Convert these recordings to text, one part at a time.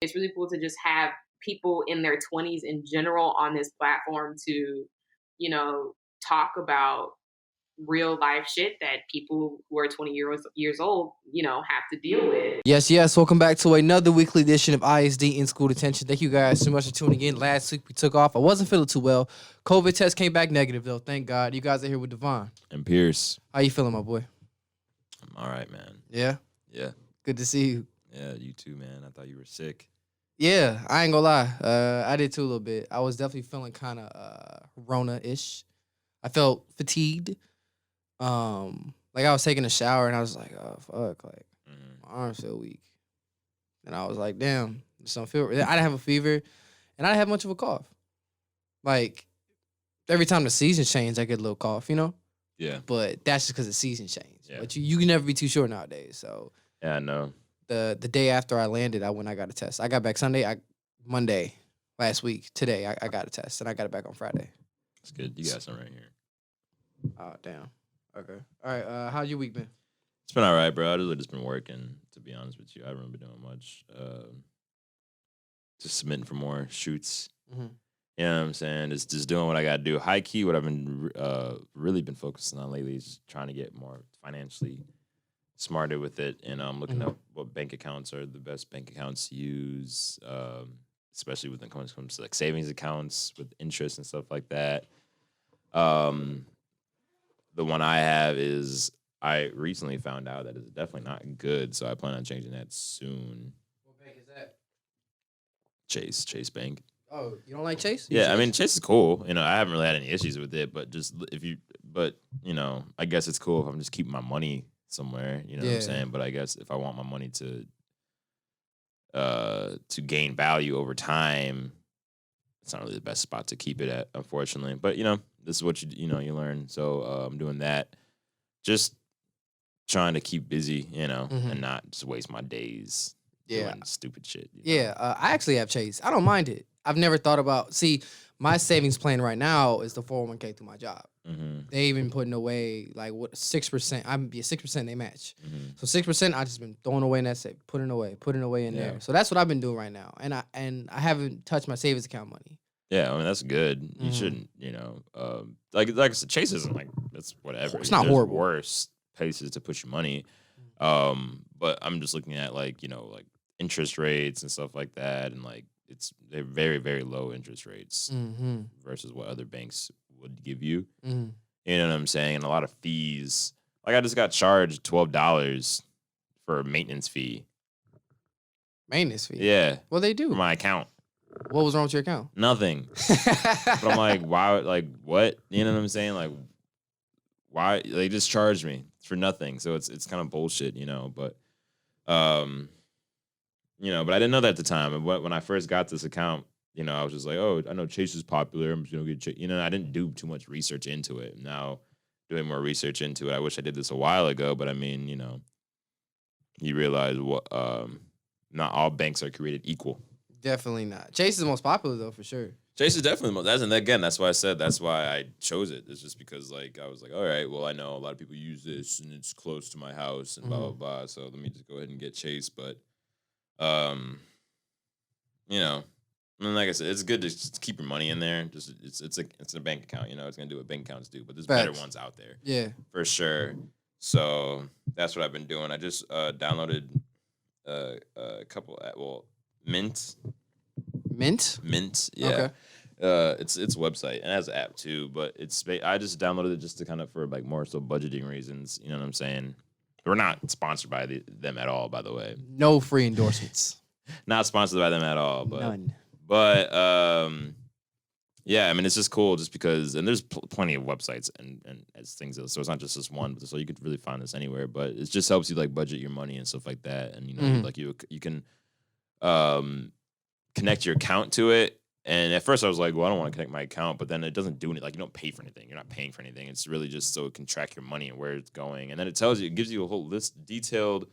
It's really cool to just have people in their 20s in general on this platform to, talk about real life shit that people who are 20 years old, have to deal with. Yes, yes. Welcome back to another weekly edition of ISD in School Detention. Thank you guys so much for tuning in. Last week we took off. I wasn't feeling too well. COVID test came back negative though. Thank God. You guys are here with Devonn And Pierce. How you feeling, my boy? I'm all right, man. Yeah? Yeah. Good to see you. Yeah, you too, man. I thought you were sick. Yeah, I ain't gonna lie. I did too a little bit. I was definitely feeling kind of Rona-ish. I felt fatigued. Like I was taking a shower and I was like, oh fuck, like my arms feel weak. And I was like, damn, this don't feel. I didn't have a fever, and I didn't have much of a cough. Like every time the season changed, I get a little cough, Yeah. But that's just because the season changed. Yeah. But you can never be too sure nowadays. So yeah, I know. The day after I landed, I got a test. I got back Monday last week. Today I got a test, and I got it back on Friday. That's good. You got some right here. Oh damn. Okay. All right. How's your week been? It's been all right, bro. I've really just been working, to be honest with you. I haven't really been doing much. Just submitting for more shoots. Mm-hmm. You know what I'm saying? Just doing what I got to do. High key, what I've been really been focusing on lately is trying to get more financially smarter with it. And I'm looking up what bank accounts are the best bank accounts to use, especially when it comes to like savings accounts with interest and stuff like that. The one I have is I recently found out that it's definitely not good, so I plan on changing that soon. What bank is that? Chase Bank. Oh, you don't like Chase? Yeah, I mean Chase is cool. I haven't really had any issues with it, but I guess it's cool if I'm just keeping my money somewhere. You know what I'm saying? But I guess if I want my money to gain value over time, it's not really the best spot to keep it at, unfortunately. But this is what you learn. So I'm doing that, just trying to keep busy, and not just waste my days doing stupid shit. I actually have Chase. I don't mind it. I've never thought about. See, my savings plan right now is the 401k through my job. Mm-hmm. They even putting away like 6%. I'm 6%. They match. Mm-hmm. So 6%. I just been throwing away in that safe, putting away in there. So that's what I've been doing right now, and I haven't touched my savings account money. Yeah, I mean that's good. You shouldn't, like I said, Chase isn't like it's whatever. It's not horrible. Worse places to put your money, but I'm just looking at like interest rates and stuff like that, and like they're very very low interest rates versus what other banks would give you. You know what I'm saying? And a lot of fees. Like I just got charged $12 for a maintenance fee. Maintenance fee? Yeah. What they do? For my account. What was wrong with your account? Nothing. But I'm like, why? Like, what? You know what I'm saying? Like, why? They just charged me for nothing. So it's kind of bullshit, But, but I didn't know that at the time. And when I first got this account, I was just like, oh, I know Chase is popular. I'm just gonna get Chase. I didn't do too much research into it. Now, doing more research into it. I wish I did this a while ago, but I mean, you realize what not all banks are created equal. Definitely not. Chase is the most popular though, for sure. Chase is definitely the most. That's why I said that's why I chose it. It's just because like I was like, all right, well I know a lot of people use this and it's close to my house and blah blah blah. So let me just go ahead and get Chase. But, and like I said, it's good to just keep your money in there. Just it's a bank account. It's gonna do what bank accounts do. But there's better ones out there. Yeah, for sure. So that's what I've been doing. I just downloaded a couple. Mint, yeah. Okay. It's a website and it has an app too, but I just downloaded it just to kind of for like more so budgeting reasons. You know what I'm saying? We're not sponsored by them at all, by the way. No free endorsements. Not sponsored by them at all, but none. But yeah, I mean it's just cool just because, and there's plenty of websites and as things, so it's not just this one, so you could really find this anywhere. But it just helps you like budget your money and stuff like that, and like you can. Connect your account to it. And at first I was like, well, I don't want to connect my account, but then it doesn't do anything. Like you don't pay for anything. You're not paying for anything. It's really just so it can track your money and where it's going. And then it gives you a whole detailed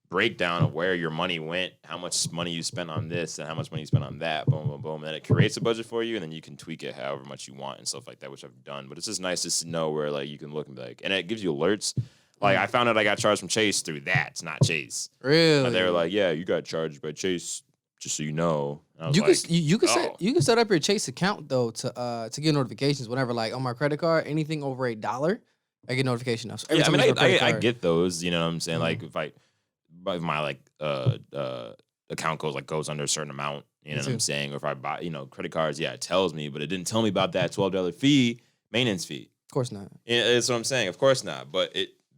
breakdown of where your money went, how much money you spent on this and how much money you spent on that, boom, boom, boom. And then it creates a budget for you and then you can tweak it however much you want and stuff like that, which I've done. But it's just nice just to know where like you can look and be like, and it gives you alerts. Like, I found out I got charged from Chase through that. It's not Chase. Really? But they were like, yeah, you got charged by Chase just so you know. And I was You like, could you could oh. set you could set up your Chase account though to get notifications whenever like on my credit card anything over $1 I get notification now. So every Yeah, I time mean, use my credit I card. get those. You know what I'm saying? Mhm. Like if my like account goes under a certain amount. You know what I'm saying? Or if I buy credit cards, yeah, it tells me, but it didn't tell me about that $12 maintenance fee. Of course not. Yeah, that's what I'm saying. Of course not, but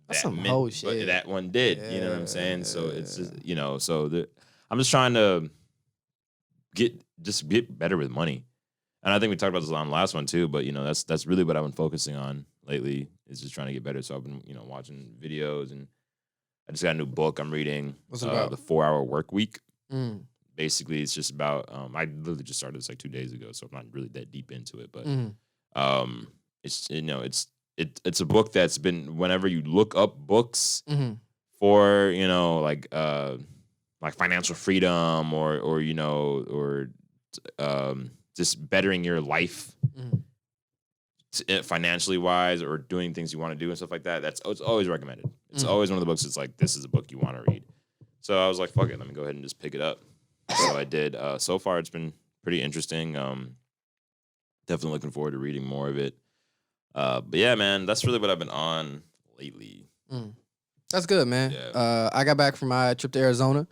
That's some whole shit. But that one did. You know what I'm saying? So it's just I'm just trying to get better with money. And I think we talked about this on the last one too, but that's really what I've been focusing on lately is just trying to get better. So I've been, watching videos, and I just got a new book I'm reading. What's it about? The 4-Hour Work Week. Basically, it's just about I literally just started this like 2 days ago, so I'm not really that deep into it, but it's a book that's been, whenever you look up books for like financial freedom or just bettering your life financially wise, or doing things you want to do and stuff like that, it's always recommended. It's always one of the books. It's like, this is a book you want to read. So I was like, fuck it, let me go ahead and just pick it up. So I did. So far, it's been pretty interesting. Definitely looking forward to reading more of it. But yeah, man, that's really what I've been on lately. That's good, man. Yeah. I got back from my trip to Arizona.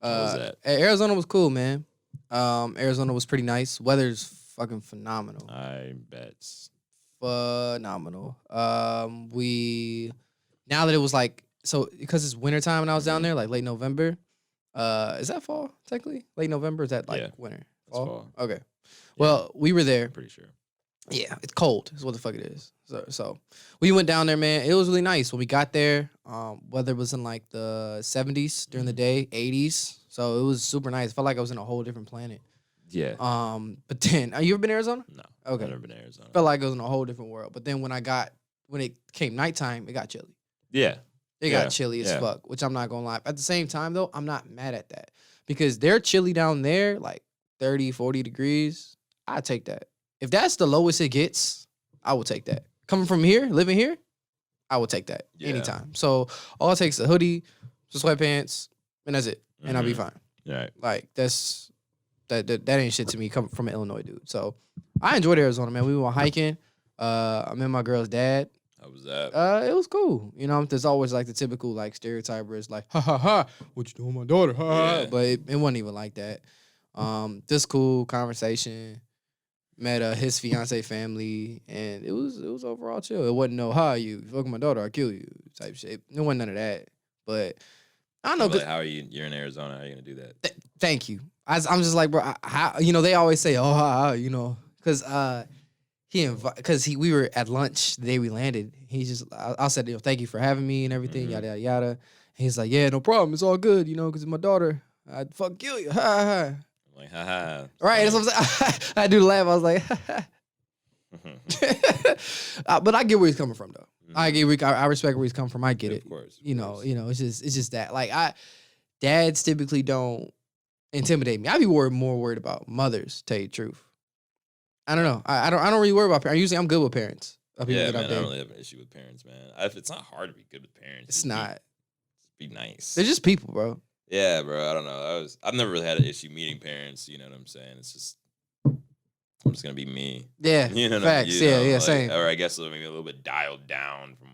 How was that? Arizona was cool, man. Arizona was pretty nice. Weather's fucking phenomenal. I bet. Phenomenal. Now that it was like, so because it's wintertime and I was down there, like late November. Is that fall, technically? Late November? Is that like winter? Fall? Okay. Yeah. Well, we were there. I'm pretty sure. Yeah, it's cold is what the fuck it is. So we went down there, man. It was really nice. When we got there, weather was in like the 70s during the day, 80s. So it was super nice. Felt like I was in a whole different planet. Yeah. But then, you ever been to Arizona? No. Okay. I've never been to Arizona. Felt like I was in a whole different world. But then when it came nighttime, it got chilly. Yeah. It got chilly as fuck, which I'm not gonna lie. At the same time, though, I'm not mad at that. Because they're chilly down there, like 30, 40 degrees. I take that. If that's the lowest it gets, I will take that. Coming from here, living here, I will take that anytime. So all it takes is a hoodie, some sweatpants, and that's it. And I'll be fine. Right. Like that ain't shit to me coming from an Illinois dude. So I enjoyed Arizona, man. We went hiking. I met my girl's dad. How was that? It was cool. There's always like the typical like stereotype where it's like, ha ha ha, what you doing with my daughter? Ha ha. But it wasn't even like that. Just cool conversation. Met his fiance family, and it was overall chill. It wasn't no, you fucking my daughter, I'll kill you type shit. It wasn't none of that. But I don't know. Like, how are you? You're in Arizona. How are you gonna do that? Thank you. I'm just like, bro. How they always say, because we were at lunch the day we landed. He's just, I said, thank you for having me and everything, yada yada yada. And he's like, yeah, no problem. It's all good, because it's my daughter. I'd fucking kill you. Ha ha. Like, haha. Right, that's what I'm saying. I do the laugh. I was like, but I get where he's coming from, though. I respect where he's coming from. I get it. Of course. It's just that. Like, dads typically don't intimidate me. I'd be more worried about mothers, tell you the truth. I don't know. I don't really worry about parents. Usually I'm good with parents. Yeah, man, I don't really have an issue with parents, man. It's not hard to be good with parents. It's not. Be nice. They're just people, bro. Yeah, bro. I don't know. I've never really had an issue meeting parents. You know what I'm saying? It's just, I'm just gonna be me. Yeah. Facts. Same. Or I guess maybe a little bit dialed down from,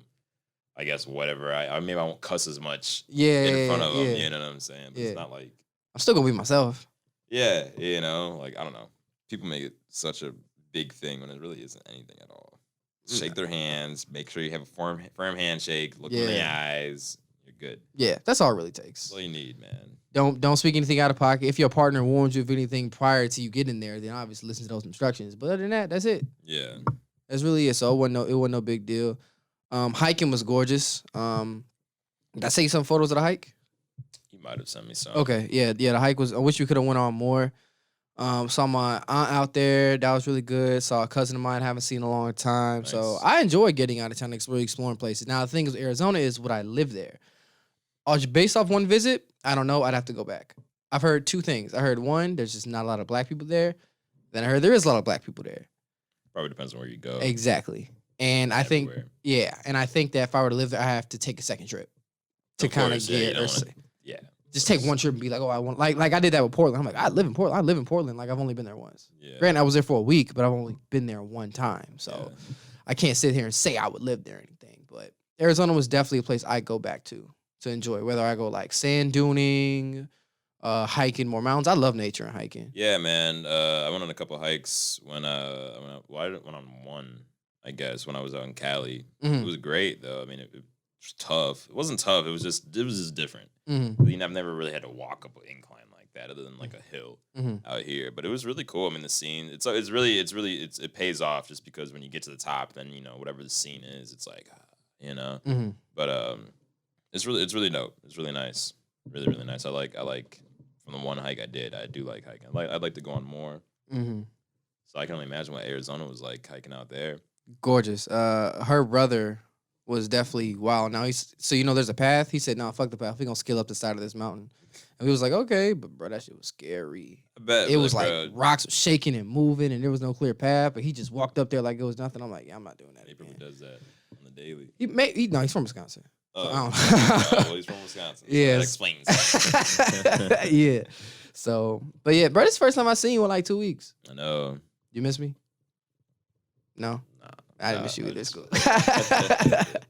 I guess whatever. Maybe I won't cuss as much. In front of them. You know what I'm saying? But it's not like, I'm still gonna be myself. Yeah. Like, I don't know. People make it such a big thing when it really isn't anything at all. Shake their hands. Make sure you have a firm handshake. Look in the eyes. You're good. Yeah, that's all it really takes. That's all you need, man. Don't speak anything out of pocket. If your partner warns you of anything prior to you getting there, then obviously listen to those instructions. But other than that, that's it. Yeah. That's really it. So it wasn't no big deal. Hiking was gorgeous. Did I send you some photos of the hike? You might have sent me some. Okay, yeah. The hike was. I wish we could have went on more. Saw my aunt out there. That was really good. Saw a cousin of mine I haven't seen in a long time. Nice. So I enjoy getting out of town and really exploring places. Now the thing is, Arizona is what I live there. Based off one visit, I don't know. I'd have to go back. I've heard two things. I heard one, there's just not a lot of black people there. Then I heard there is a lot of black people there. Probably depends on where you go. Exactly. And I think, and I think that if I were to live there, I have to take a second trip to kind of get, just take one trip and be like, oh, I want like I did that with Portland. I'm like, I live in Portland. Like I've only been there once. Yeah. Granted, I was there for a week, but I've only been there one time. So Yeah. I can't sit here and say I would live there or anything. But Arizona was definitely a place I go back to enjoy. Whether I go like sand duning, hiking more mountains. I love nature and hiking. Yeah, man. I went on a couple hikes when I went on one, I guess, when I was out in Cali. Mhm. It was great though. I mean, it was tough. It wasn't tough. It was just different. Mhm. I mean, I've never really had to walk up an incline like that, other than like a hill Mhm. out here. But it was really cool. I mean, the scene. It pays off just because when you get to the top, then whatever the scene is, it's like, Mhm. But it's really dope. It's really nice. Really, really nice. I like from the one hike I do like hiking. I'd like to go on more. Mhm. So I can only imagine what Arizona was like hiking out there. Gorgeous. Her brother was definitely wild. Now there's a path. He said, "No, fuck the path. We gonna scale up the side of this mountain." And we was like, "Okay," but bro, that shit was scary. I bet It was like bro, rocks were shaking and moving, and there was no clear path. But he just walked up there like it was nothing. I'm like, yeah, I'm not doing that. he probably Again. does that on the daily. No, he's from Wisconsin. Oh, I don't well, he's from Wisconsin. Yeah. So that explains it. Yeah. So, but yeah, bro, this is the first time I seen you in like 2 weeks. I know. You miss me? No, Nah, I didn't nah, miss you I either. just-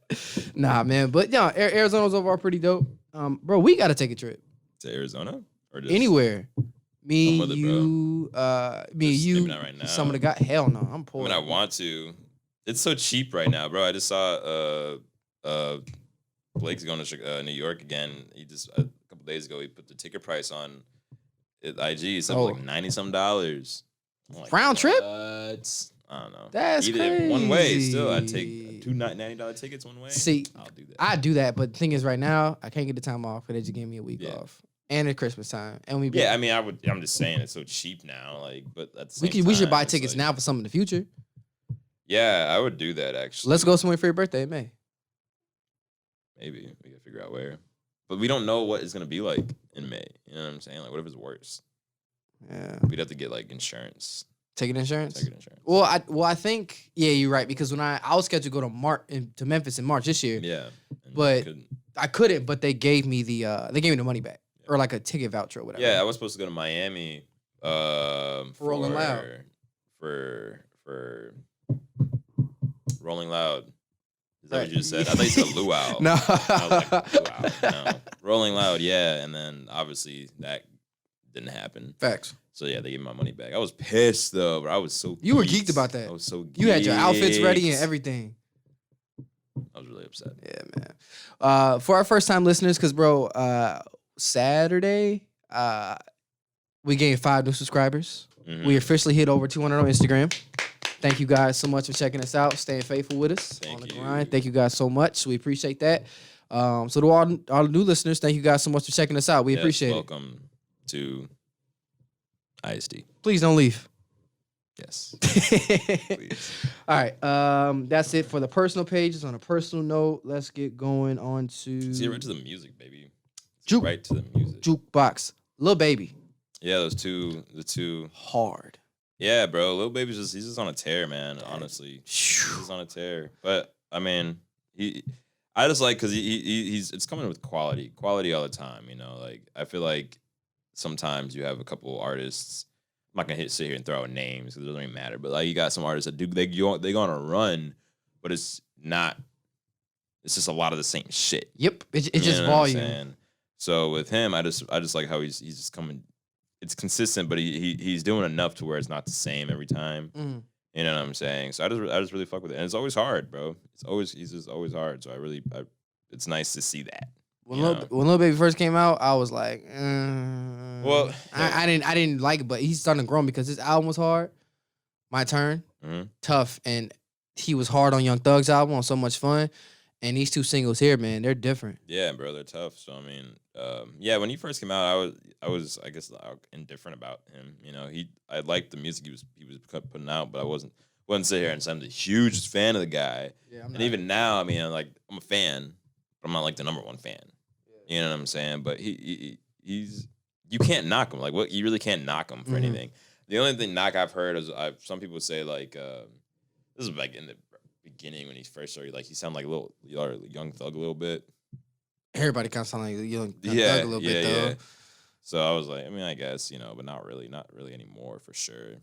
It's cool. Nah, man, but yeah, Arizona's overall pretty dope. Bro, we gotta take a trip To Arizona or just anywhere. Me, Come with it, you, me, Just you. maybe not right now. Some of the guys. Hell no, I'm I poor. mean, I want to. It's so cheap right now, bro. I just saw Blake's going to New York again. He just a couple days ago he put the ticket price on IG. Something like $90-some. I'm like, Round trip? what? I don't know. That's Either one way. Still, I'd crazy. take two $90 tickets one way. See, I'll do that. I do that, but the thing is, right now I can't get the time off because they just gave me a week Yeah. off, and it's Christmas time, and we Yeah, I mean, I'm just saying it's so cheap now. Like, but at the we same we should time, buy it's tickets like- now for some in the future. Yeah, I would do that actually. Let's go somewhere for your birthday in May. Maybe we gotta figure out where, but we don't know what it's gonna be like in May. You know what I'm saying? Like, what if it's worse? Yeah, We'd have to get like insurance. ticket insurance. Ticket insurance. Well, I think you're right because when I was scheduled to go to Memphis in March this year, Yeah, and But- you couldn't. I couldn't. But they gave me the money back or like a ticket voucher or whatever. Yeah, I was supposed to go to Miami. For Rolling Loud. For Rolling Loud. Is that Right. what you just said? I thought you said luau. No. I was like, luau. No. Rolling Loud, yeah, and then obviously that didn't happen. Facts. So yeah, they gave me my money back. I was pissed though, bro. I was so You were geeked. geeked about that. I was so geeked. You had your outfits ready and everything. I was really upset. Yeah, man. For our first time listeners, because bro, Saturday, we gained 5 new subscribers. Mhm. We officially hit over 200 on Instagram. Thank you guys so much for checking us out, staying faithful with us Thank on the you. grind. Thank you guys so much. We appreciate that. So to all the new listeners, thank you guys so much for checking us out. We Yes, appreciate welcome to ISD. it. Please don't leave. Yes. All right. That's it for the personal pages. On a personal note, let's get going on to Let's get right to the music, baby. Let's Juke. get right to the music. Jukebox. Lil Baby. Yeah, the two. Hard. Yeah, bro. Lil Baby's he's just on a tear, man. Honestly, he's just on a tear. But I mean, I just like because he's it's coming with quality all the time. You know, like I feel like sometimes you have a couple artists. I'm not gonna sit here and throw out names because it doesn't really matter. But like you got some artists that they go on a run, but it's not. It's just a lot of the same shit. Yep. It's You just know what I'm volume. saying? So with him, I just like how he's just coming. It's consistent, but he's doing enough to where it's not the same every time. Mm. You know what I'm saying? So I just really fuck with it, and it's always hard, bro. He's just always hard. So it's nice to see that. When You Lil Baby first came out, I was like, Well, I didn't like it, but he's starting to grow because his album was hard. My Turn, Mhm. tough, and he was hard on Young Thug's album on So Much Fun. And these 2 singles here, man, they're different. Yeah, bro, they're tough. So I mean, yeah, when he first came out, I was I guess indifferent about him. You know, I liked the music he was putting out, but I wasn't sit here and say I'm the hugest fan of the guy. Yeah, And even now, I mean, I'm a fan, but I'm not like the #1 fan. You know what I'm saying? But he's you can't knock him. Like what you really can't knock him for Mhm. anything. The only knock I've heard is some people say like this is like in the beginning when he first started, like he sounded like a little Young Thug a little bit. Everybody kind of sound like Young Thug Yeah, a little bit though. yeah. So I was like, I mean, I guess, but not really anymore for sure.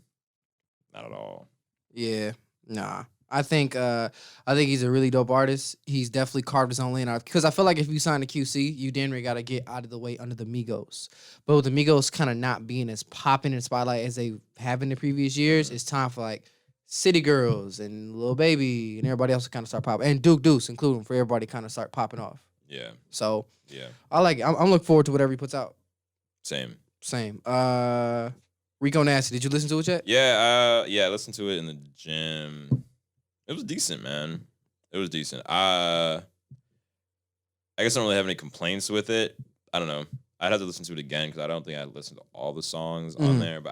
Not at all. Yeah, nah. I think he's a really dope artist. He's definitely carved his own lane out because I feel like if you sign to QC, you damn near gotta get out of the way under the Migos. But with the Migos kind of not being as popping in the spotlight as they have in the previous years, it's time for like City Girls and Lil Baby and everybody else to kind of start popping, and Duke Deuce including for everybody kind of start popping off. Yeah. So yeah, I like it. I'm looking forward to whatever he puts out. Same. Rico Nasty. Did you listen to it yet? Yeah. I listened to it in the gym. It was decent, man. It was decent. I guess I don't really have any complaints with it. I don't know. I'd have to listen to it again because I don't think I listened to all the songs on there. But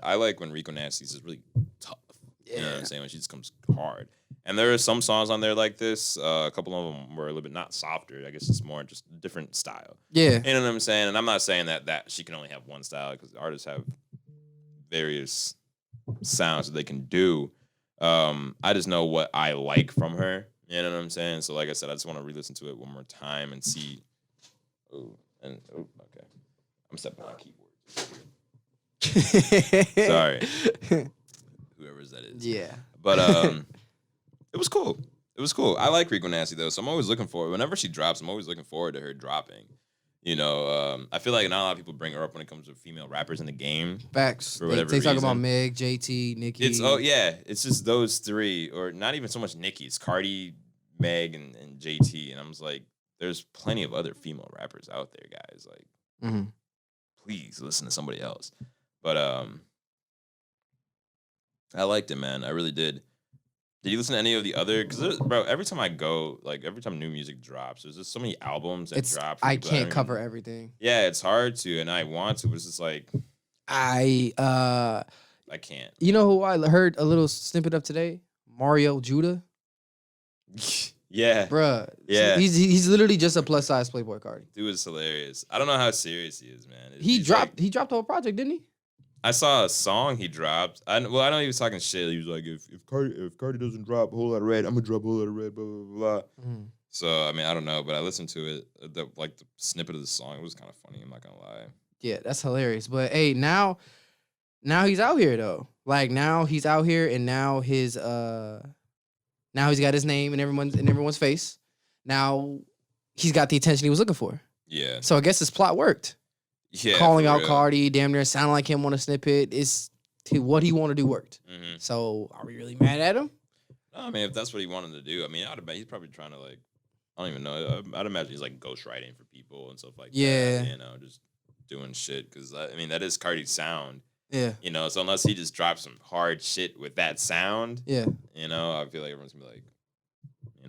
I like when Rico Nasty's just really tough. Yeah. You know what I'm saying? When she just comes hard. And there are some songs on there like this. A couple of them were a little bit not softer. I guess it's more just a different style. Yeah. You know what I'm saying? And I'm not saying that she can only have one style because artists have various sounds that they can do. I just know what I like from her. You know what I'm saying? So like I said, I just want to re-listen to it one more time and see. Okay. I'm stepping on keyboard. Sorry. Whoever's that is. Yeah. But it was cool. It was cool. I like Rico Nasty though, so I'm always looking forward. Whenever she drops, I'm always looking forward to her dropping. I feel like not a lot of people bring her up when it comes to female rappers in the game. Facts. For whatever they talk reason. about Meg, JT, Nicki. It's just those three, or not even so much Nicki. It's Carti, Meg, and JT. And I'm just like, there's plenty of other female rappers out there, guys. Like, please listen to somebody else. But I liked it, man. I really did. Did you listen to any of the other? Because, bro, every time I go, like, every time new music drops, there's just so many albums that drop. I can't cover everything. Yeah, it's hard to, and I want to, but it's just like... I can't. You know who I heard a little snippet of today? Mario Judah. Yeah. Bruh. Yeah. He's literally just a plus-size Playboi Carti. Dude is hilarious. I don't know how serious he is, man. He dropped the whole project, didn't he? I saw a song he dropped. I know he was talking shit. He was like, if Carti doesn't drop a whole lot of red, I'm gonna drop a whole lot of red, blah blah blah. So I mean, I don't know, but I listened to it. The snippet of the song, it was kind of funny. I'm not gonna lie. Yeah, that's hilarious. But hey, now he's out here though. Like now he's out here, and now he's got his name in everyone's face. Now he's got the attention he was looking for. Yeah. So I guess his plot worked. Yeah, calling out Carti, damn near sounding like him on a snippet. What he wanted to do worked. So are we really mad at him? No, I mean, if that's what he wanted to do, I mean, he's probably trying to like, I don't even know. I'd imagine he's like ghostwriting for people and stuff like that. Just doing shit because I mean that is Carti's sound. Yeah. So unless he just drops some hard shit with that sound, I feel like everyone's gonna be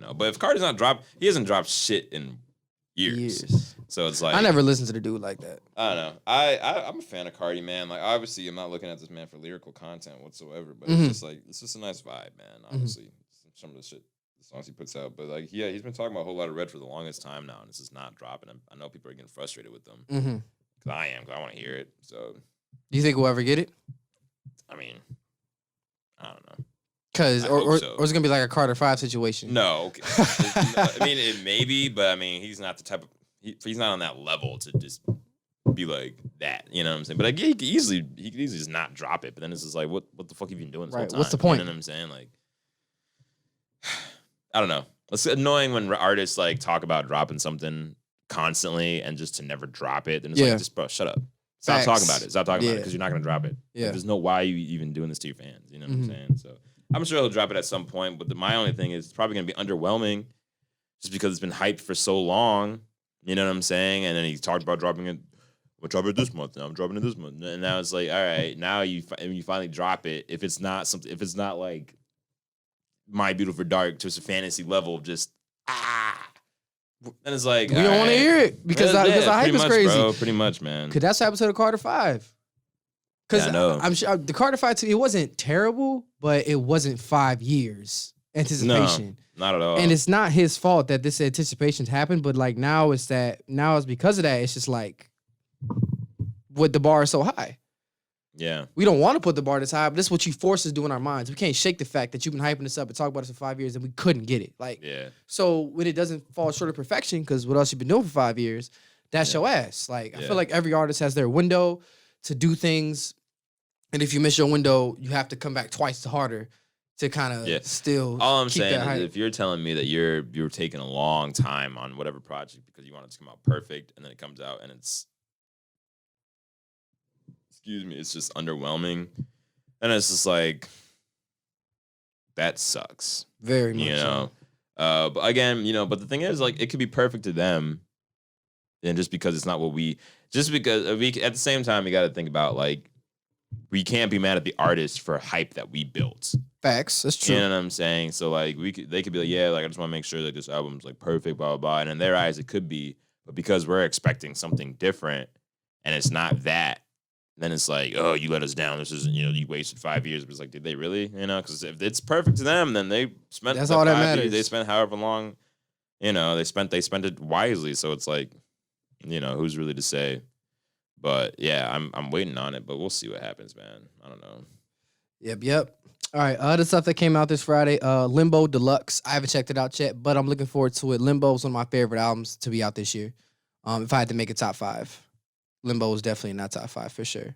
like, but if Carti's not he hasn't dropped shit in years. So it's like I never listened to the dude like that. I don't know. I'm a fan of Carti, man. Like obviously I'm not looking at this man for lyrical content whatsoever, but it's just a nice vibe, man. Honestly, some of the songs he puts out, but like he's been talking about a whole lot of red for the longest time now, and it's just not dropping. I know people are getting frustrated with them because I want to hear it. So do you think we'll ever get it? I mean, I don't know. Or it's gonna be like a Carter 5 situation. No, okay. I mean it may be, but I mean he's not the type of he's not on that level to just be like that. You know what I'm saying? But like he could easily just not drop it. But then it's just like what the fuck have you been doing this whole time? What's the point? You know what I'm saying? Like I don't know. It's annoying when artists like talk about dropping something constantly and just to never drop it. And it's like just bro, shut up. Stop talking about it. Stop talking about it because you're not gonna drop it. Yeah. Like, there's no why you even doing this to your fans. You know what I'm saying? So I'm sure he'll drop it at some point, but my only thing is it's probably going to be underwhelming just because it's been hyped for so long. You know what I'm saying? And then he talked about dropping it. We'll drop it this month. Now I'm dropping it this month. And now it's like, all right, now you finally drop it. If it's not like My Beautiful Dark to a fantasy level of just, then it's like, we don't want to hear it because the hype is crazy. Bro, pretty much, man. Because that's the episode of Carter 5. Because I know. I'm sure the Carter 5 it wasn't terrible, but it wasn't 5 years anticipation. No, not at all. And it's not his fault that this anticipation's happened, but like now it's because of that. It's just like, what the bar is so high. Yeah. We don't want to put the bar this high, but this is what you force us to do in our minds. We can't shake the fact that you've been hyping this up and talking about this for 5 years and we couldn't get it. Like, Yeah. so when it doesn't fall short of perfection, because what else you've been doing for 5 years, that's your ass. Like, I feel like every artist has their window to do things. And if you miss your window, you have to come back twice harder to kind of still All I'm keep saying that hype. is if you're telling me that you're taking a long time on whatever project because you want it to come out perfect and then it comes out and it's it's just underwhelming. And it's just like, that sucks. Very much. You know? But again, but the thing is, like, it could be perfect to them. And just because it's not what at the same time, you got to think about, like, we can't be mad at the artist for hype that we built. Facts. That's true. You know what I'm saying? So, like, they could be like, yeah, like, I just want to make sure that this album's, like, perfect, blah, blah, blah. And in their eyes, it could be. But because we're expecting something different and it's not that, then it's like, oh, you let us down. This isn't, you wasted 5 years. But it's like, did they really? Because if it's perfect to them, then they spent that's all that matters. They spent however long, they spent it wisely. So it's like, who's really to say? But yeah, I'm waiting on it, but we'll see what happens, man. I don't know. Yep. All right, other stuff that came out this Friday, Limbo Deluxe. I haven't checked it out yet, but I'm looking forward to it. Limbo is one of my favorite albums to be out this year. If I had to make a top 5. Limbo is definitely in that top 5 for sure.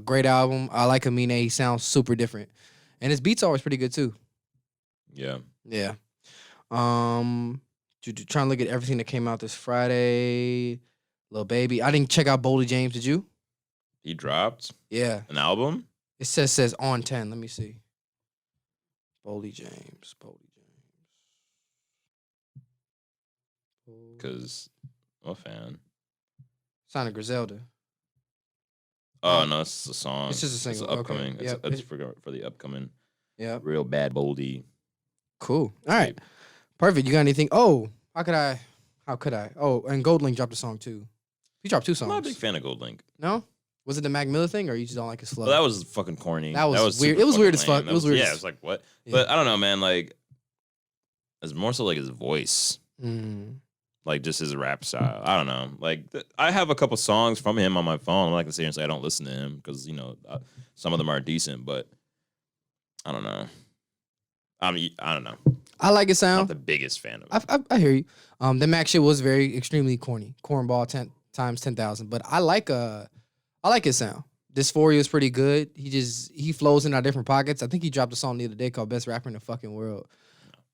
Great album. I like Amine. He sounds super different. And his beats are always pretty good too. Yeah. Yeah. Trying to look at everything that came out this Friday. Lil Baby. I didn't check out Boldy James. Did you? He dropped? Yeah. An album? It says on 10. Let me see. Boldy James. Because, what fan? Sonic Griselda. Oh, no, it's a song. It's just a single. It's upcoming. Okay. It's for the upcoming. Yeah. Real bad Boldy. Cool. All right. Perfect. You got anything? Oh, how could I? Oh, and Gold Link dropped a song too. He dropped 2 songs. I'm not a big fan of Gold Link. No? Was it the Mac Miller thing, or you just don't like his flow? Well, that was fucking corny. That was weird. It was weird as fuck. It was weird. Yeah, it was like, what? Yeah. But I don't know, man. Like, it's more so like his voice. Like, just his rap style. I don't know. Like, I have a couple songs from him on my phone. I'm not going to sit here and say I don't listen to him because, some of them are decent, but I don't know. I don't know. I like his I'm sound. not the biggest fan of it. I hear you. The Mac shit was extremely corny. Cornball 10 times 10,000. But I like his sound. Dysphoria is pretty good. He flows in our different pockets. I think he dropped a song the other day called Best Rapper in the Fucking World.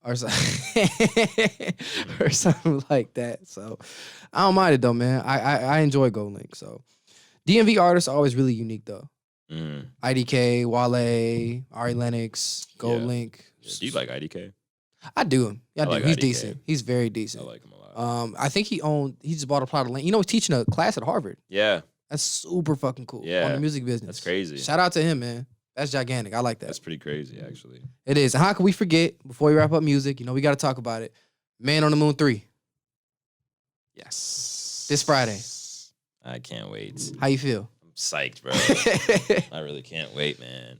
Or something, or something like that. So I don't mind it though, man. I enjoy Gold Link. So DMV artists are always really unique though. IDK, Wale, Ari Lennox, Gold Link. Yeah. Do you like IDK? I do. Yeah, I do. like He's IDK. decent. He's very decent. I like him a lot. I think he just bought a plot of land. He's teaching a class at Harvard. Yeah. That's super fucking cool. Yeah. On the music business. That's crazy. Shout out to him, man. That's gigantic. I like that. That's pretty crazy, actually. It is. And how can we forget, before we wrap up music, we got to talk about it. Man on the Moon 3. Yes. This Friday. I can't wait. How you feel? I'm psyched, bro. I really can't wait, man.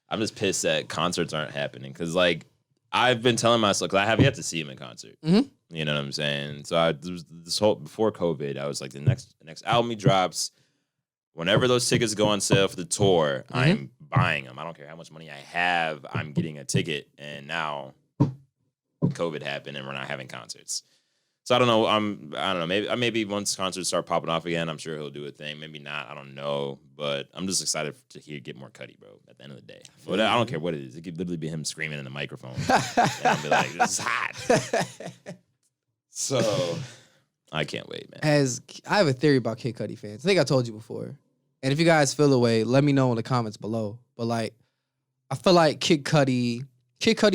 I'm just pissed that concerts aren't happening because, like, I've been telling myself, because I have yet to see him in concert. Mm-hmm. You know what I'm saying? So before COVID, I was like, the next album he drops, whenever those tickets go on sale for the tour, I'm buying them. I don't care how much money I have, I'm getting a ticket. And now COVID happened and we're not having concerts. So I don't know. I don't know. Maybe once concerts start popping off again, I'm sure he'll do a thing. Maybe not. I don't know. But I'm just excited to get more Carti, bro. At the end of the day, but I don't care what it is. It could literally be him screaming in the microphone. And I'll be like, "This is hot." So I can't wait, man. I have a theory about Kid Cudi fans. I think I told you before. And if you guys feel away, let me know in the comments below. But like, I feel like Kid Cudi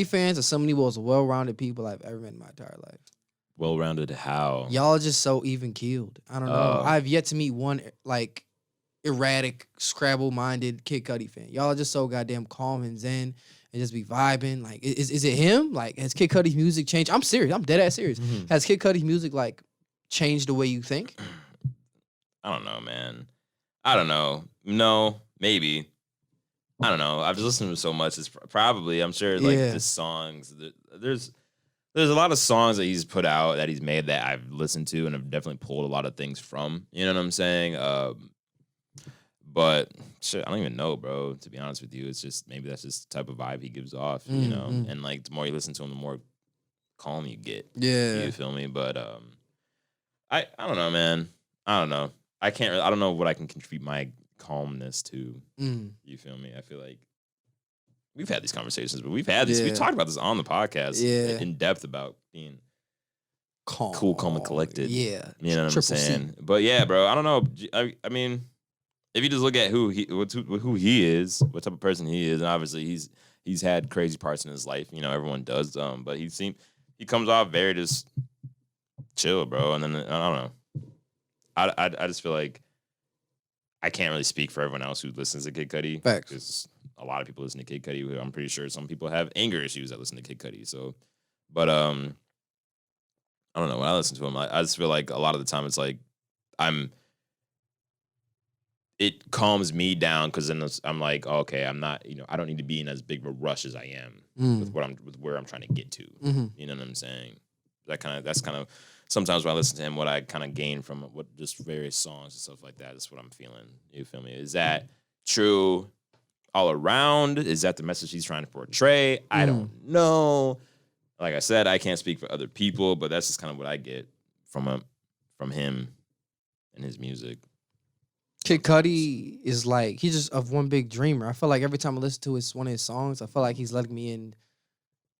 fans are some of the most well-rounded people I've ever met in my entire life. Well-rounded how? Y'all are just so even-keeled. I don't know. I've yet to meet one like erratic, Scrabble-minded Kid Cudi fan. Y'all are just so goddamn calm and zen and just be vibing. Like, is it him? Like, has Kid Cudi's music changed? I'm serious. I'm dead ass serious. Mm-hmm. Has Kid Cudi's music like changed the way you think? I don't know, man. I don't know. No, maybe. I don't know. I've just listened to him so much. It's probably, I'm sure, like, the songs. There's a lot of songs that he's put out, that he's made, that I've listened to and have definitely pulled a lot of things from. You know what I'm saying? But shit, I don't even know, bro. To be honest with you, it's just maybe that's just the type of vibe he gives off, you know. And like the more you listen to him, the more calm you get. Yeah, you feel me? But I don't know, man. I don't know. I can't. I don't know what I can contribute my calmness to. You feel me? I feel like we've had these conversations, but we've had this. We talked about this on the podcast, in depth about being calm, cool, calm, and collected. Yeah, you know what I'm saying. But yeah, bro. I don't know. I mean, if you just look at who he is, what type of person he is, and obviously he's had crazy parts in his life. You know, everyone does. But he comes off very just chill, bro. And then I don't know. I just feel like I can't really speak for everyone else who listens to Kid Cudi. Facts. Because a lot of people listen to Kid Cudi. I'm pretty sure some people have anger issues that listen to Kid Cudi. So, but I don't know. When I listen to him, I just feel like a lot of the time it's like it calms me down because then I'm like, oh, okay, I'm not, I don't need to be in as big of a rush as I am with where I'm trying to get to. You know what I'm saying? That's kind of sometimes when I listen to him, what I kind of gain from what just various songs and stuff like that. That's what I'm feeling. You feel me? Is that true all around? Is that the message he's trying to portray? I don't know. Like I said, I can't speak for other people, but that's just kind of what I get from him and his music. Kid Cudi is like, he's just of one big dreamer. I feel like every time I listen to one of his songs, I feel like he's letting me in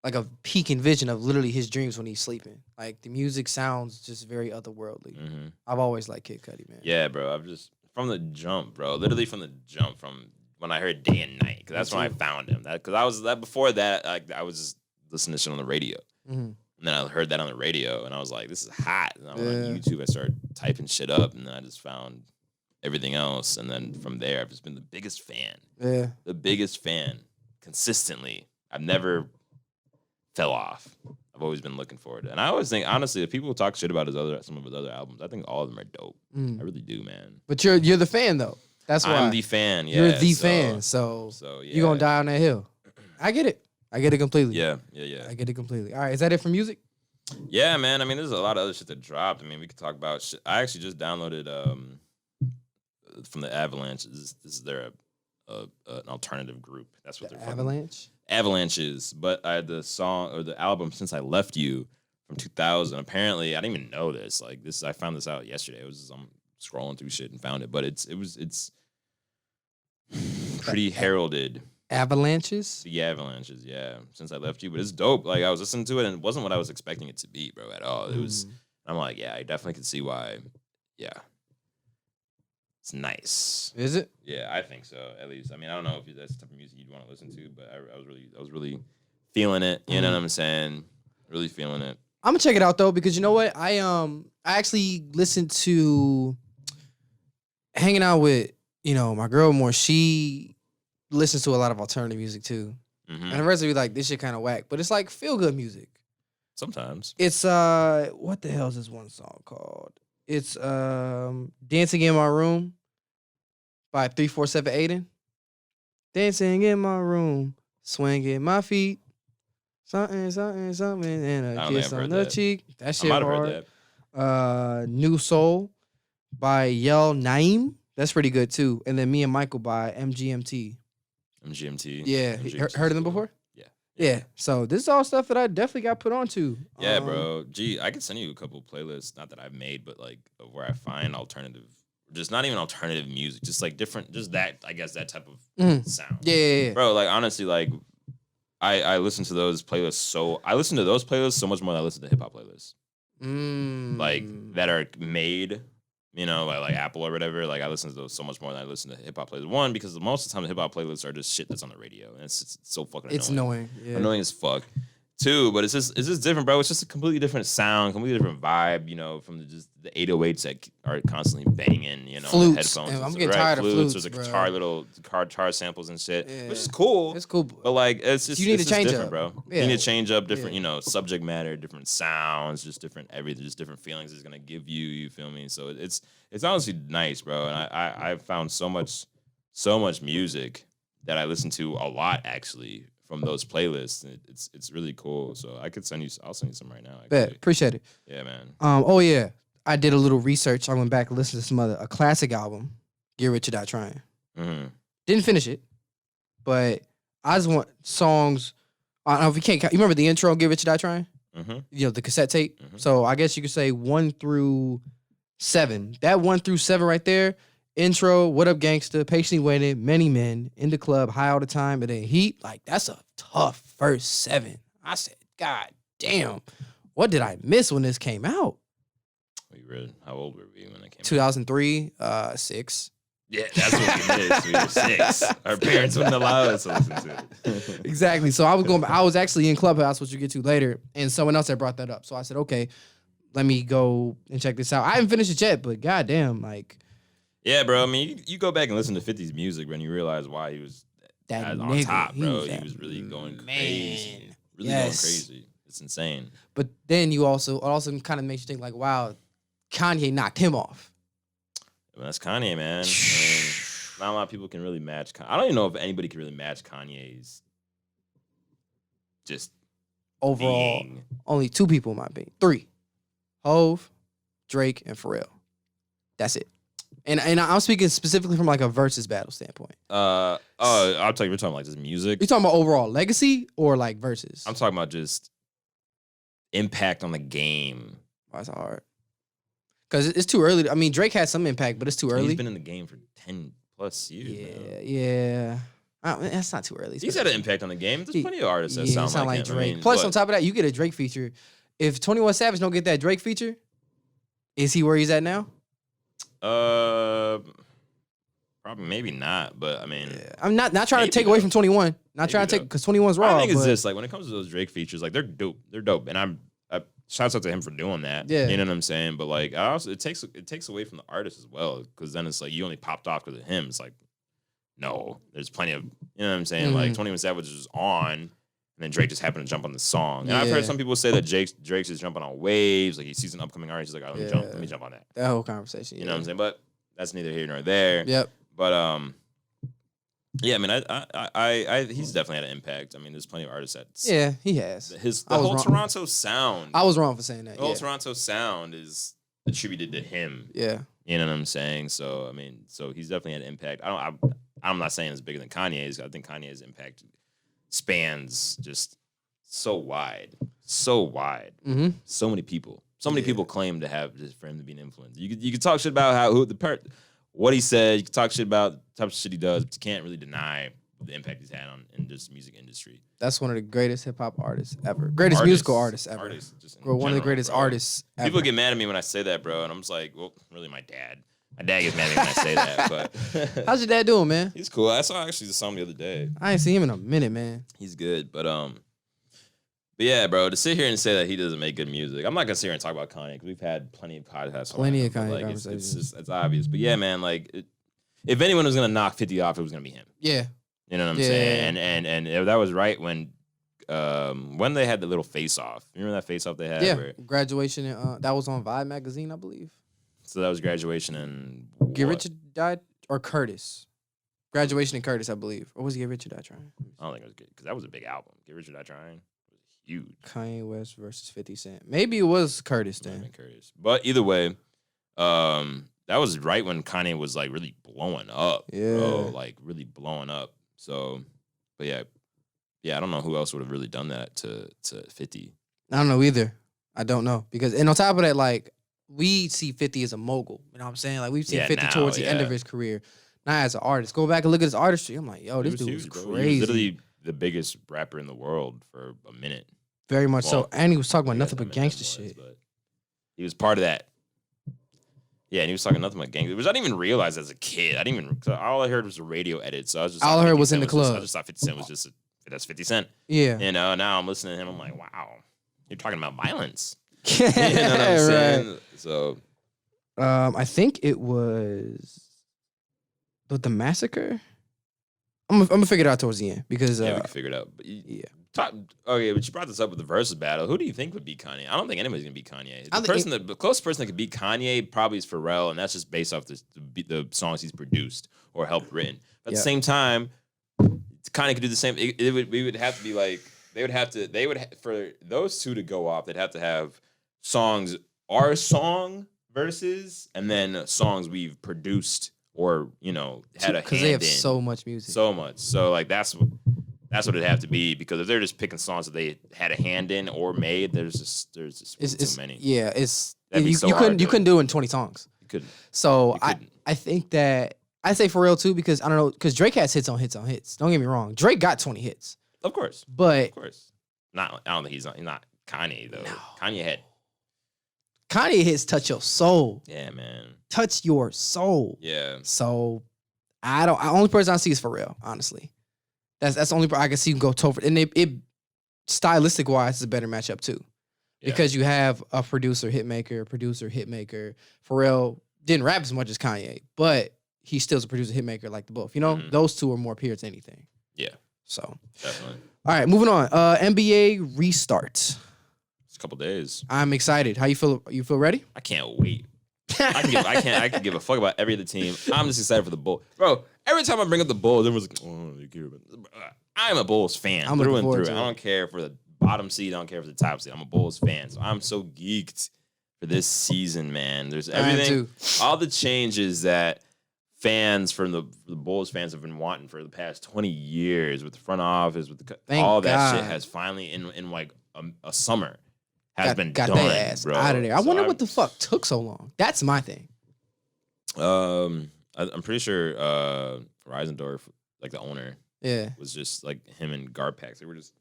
like a peeking vision of literally his dreams when he's sleeping. Like the music sounds just very otherworldly. I've always liked Kid Cudi, man. Yeah, bro. I've just, from the jump, bro, literally from the jump, from when I heard Day and Night, because that's when I found him. Because I was before that, I was just listening to shit on the radio. And then I heard that on the radio, and I was like, this is hot. And I went on YouTube, I started typing shit up, and then I just found everything else. And then from there, I've just been the biggest fan. Yeah. The biggest fan, consistently. I've never fell off. I've always been looking forward to it. And I always think, honestly, if people talk shit about some of his other albums, I think all of them are dope. I really do, man. But you're the fan, though. That's why. I'm the fan, yeah. You're the fan, so yeah. You're going to die on that hill. I get it. I get it completely. Yeah. I get it completely. All right, is that it for music? Yeah, man. I mean, there's a lot of other shit that dropped. I mean, we could talk about shit. I actually just downloaded from the Avalanche. This is their an alternative group. That's what they're Avalanche? Avalanches. But I had the song or the album Since I Left You from 2000. Apparently, I didn't even know this. Like this, I found this out yesterday. It was just, I'm scrolling through shit and found it. But it's pretty heralded. Avalanches? The Avalanches, yeah. Since I Left You. But it's dope. Like I was listening to it and it wasn't what I was expecting it to be, bro, at all. It was, I'm like, yeah, I definitely could see why. Yeah. It's nice. Is it? Yeah, I think so. At least, I mean, I don't know if that's the type of music you'd want to listen to, but I was really feeling it. You know what I'm saying? Really feeling it. I'm gonna check it out though, because you know what? I actually listened to hanging out with my girl more. She listens to a lot of alternative music too, and the rest of you like this shit kind of whack, but it's like feel good music. Sometimes it's what the hell is this one song called? It's Dancing in My Room by 347 Aiden. Dancing in my room, swinging my feet, something, and a kiss on the cheek. That shit hard. New Soul by Yel Naim. That's pretty good too. And then Me and Michael by MGMT. MGMT. Yeah, MGMT heard of them before? Yeah. So this is all stuff that I definitely got put onto. Yeah, bro. Gee, I could send you a couple playlists, not that I've made, but like of where I find alternative, just not even alternative music, just like different, just that, I guess, that type of sound. Yeah. Bro, like honestly, like I listen to those playlists I listen to those playlists so much more than I listen to hip hop playlists. Like that are made, like Apple or whatever. Like I listen to those so much more than I listen to hip hop playlists. One, because most of the time the hip hop playlists are just shit that's on the radio, and it's so fucking annoying. It's annoying. Yeah. Annoying as fuck. Two, but it's just different, bro. It's just a completely different sound, completely different vibe, from the 808s that are constantly banging, flutes. on the headphones. I'm getting tired of flutes. There's guitar samples and shit, which is cool. It's cool, but like it's just you need to change different, up, bro. Yeah. You need to change up different, subject matter, different sounds, just different everything, just different feelings it's gonna give you. You feel me? So it's honestly nice, bro. And I've found so much music that I listen to a lot actually from those playlists. It's really cool. So I'll send you some right now. Bet. Appreciate it. Yeah, man. Oh yeah. I did a little research. I went back and listened to a classic album, Get Rich or Die Trying. Didn't finish it, but I just want songs. I don't know if you can't. You remember the intro? Get Rich or Die Trying. You know the cassette tape. So I guess you could say 1 through 7. That 1 through 7 right there. Intro, What Up Gangsta, Patiently Waiting, Many Men, In the Club, High All the Time, and then Heat. Like that's a tough first 7. I said, God damn, what did I miss when this came out? How old were we when it came 2003, 6. Yeah, that's what we missed. We were 6. Our parents wouldn't allow us to listen to it. Exactly. So I was actually in Clubhouse, which we'll get to later, and someone else had brought that up. So I said, okay, let me go and check this out. I haven't finished it yet, but goddamn, like. Yeah, bro. I mean, you go back and listen to 50's music when you realize why he was on top, bro. He was really going crazy. Really going crazy. It's insane. But then it also kind of makes you think like, wow, Kanye knocked him off. Well, that's Kanye, man. I mean, not a lot of people can really match. I don't even know if anybody can really match Kanye's. Just overall, being. Only 2 people in my opinion. 3, Hove, Drake, and Pharrell. That's it. And I'm speaking specifically from like a versus battle standpoint. We're talking like just music. You talking about overall legacy or like versus? I'm talking about just impact on the game. That's hard. Because it's too early. I mean, Drake had some impact, but it's too early. He's been in the game for 10 plus years. Yeah. That's not too early. He's had an impact on the game. There's plenty of artists that sound like Drake. I mean, plus, on top of that, you get a Drake feature. If 21 Savage don't get that Drake feature, is he where he's at now? Probably maybe not, but I mean, I'm not trying to take away from 21. Not trying to take because 21's raw. I think it's just like when it comes to those Drake features, like they're dope. They're dope, and shouts out to him for doing that. Yeah, you know what I'm saying. But like, it takes away from the artist as well because then it's like you only popped off because of him. It's like, no, there's plenty of, you know what I'm saying. Like 21 Savage is on, and then Drake just happened to jump on the song. And I've heard some people say that Drake's is jumping on waves. Like he sees an upcoming artist, he's like, oh, let me jump on that. That whole conversation. You know what I'm saying? But that's neither here nor there. Yep. But yeah, I mean, I he's definitely had an impact. I mean, there's plenty of artists that. Yeah, he has. The whole Toronto sound. I was wrong for saying that. The whole Toronto sound is attributed to him. Yeah. You know what I'm saying? So I mean, he's definitely had an impact. I'm not saying it's bigger than Kanye's. I think Kanye's impact spans just so wide. Mm-hmm. So many people. So many people claim to have just for him to be an influence. You could talk shit about what he said. You can talk shit about the type of shit he does, but you can't really deny the impact he's had in this music industry. That's one of the greatest hip hop artists ever. Musical artists ever. One of the greatest artists ever. People get mad at me when I say that, bro, and I'm just like, well, really, my dad. My dad gets mad at me when I say that. But how's your dad doing, man? He's cool. I saw actually the song the other day. I ain't seen him in a minute, man. He's good, but yeah, bro, to sit here and say that he doesn't make good music, I'm not gonna sit here and talk about Kanye because we've had plenty of podcasts. Plenty of Kanye like, conversations. It's obvious, but yeah, man, like if anyone was gonna knock 50 off, it was gonna be him. Yeah, you know what I'm saying. And that was right when they had the little face off. You remember that face off they had? Yeah, graduation. That was on Vibe magazine, I believe. So that was graduation and Get Rich or Die or Curtis. Graduation and Curtis, I believe, or was Get Rich or Die Trying? I don't think it was good because that was a big album. Get Rich or Die Trying. Huge. Kanye West versus 50 Cent. Maybe it was Curtis then. Curtis. But either way, that was right when Kanye was like really blowing up. Yeah. Bro, like really blowing up. So, but yeah, I don't know who else would have really done that to 50. I don't know either. I don't know. And on top of that, like, we see 50 as a mogul. You know what I'm saying? Like, we've seen 50 towards the end of his career. Not as an artist. Go back and look at his artistry. I'm like, yo, this dude was crazy. He was literally the biggest rapper in the world for a minute. Very much so. And he was talking about nothing but gangster shit. But he was part of that. Yeah, and he was talking nothing but gangster, which I didn't even realize as a kid. All I heard was a radio edit. So I was just all I heard was in the club. I just thought 50 Cent was just that's 50 Cent. Yeah. You know, now I'm listening to him. I'm like, wow, you're talking about violence. You know what I'm saying? Right. So, I think it was the massacre. I'm gonna figure it out towards the end because we can figure it out. But but you brought this up with the versus battle. Who do you think would beat Kanye? I don't think anybody's gonna beat Kanye. The closest person that could beat Kanye probably is Pharrell, and that's just based off the songs he's produced or helped written. But at the same time, Kanye could do the same. We would have to be like for those two to go off. They'd have to have songs, our song versus, and then songs we've produced or you know had a hand because they have in so much music. so much. So like that's what it'd have to be, because if they're just picking songs that they had a hand in or made, there's just it's too many. Yeah, That'd be so you hard couldn't do it in 20 songs. You couldn't. So You couldn't. I think that I say for real too, because I don't know, because Drake has hits on hits on hits. Don't get me wrong, Drake got 20 hits, Of course. but Of course. Not. I don't think he's not Kanye though. No. Kanye had. Kanye hits touch your soul, Yeah, man. touch your soul. Yeah. So only person I see is Pharrell, honestly. That's the only person I can see go toe for, and it stylistic wise is a better matchup too. Yeah. Because you have a producer hitmaker. Pharrell didn't rap as much as Kanye, but he still's a producer hitmaker like the both. You know, those two are more peers than anything. Yeah. So Definitely. all right, moving on. NBA restart. It's a couple days. I'm excited. How you feel? You feel ready? I can't wait. I can give a fuck about every other team. I'm just excited for the Bulls. Bro, every time I bring up the Bulls, everyone's like, oh, you care about this. I'm a Bulls fan. I'm through looking and forward through. to I it. don't care for the bottom seed. I don't care for the top seed. I'm a Bulls fan. So I'm so geeked for this season, man. There's I am everything. too. All the changes that fans from the Bulls fans have been wanting for the past 20 years with the front office, with Thank all that shit God. has finally in like a summer has been got done, their ass bro. out of there. I So wonder I'm- what the fuck took so long. That's my thing. I'm pretty sure Reisendorf, like the owner, Yeah. was just like him and Garpax. They were just.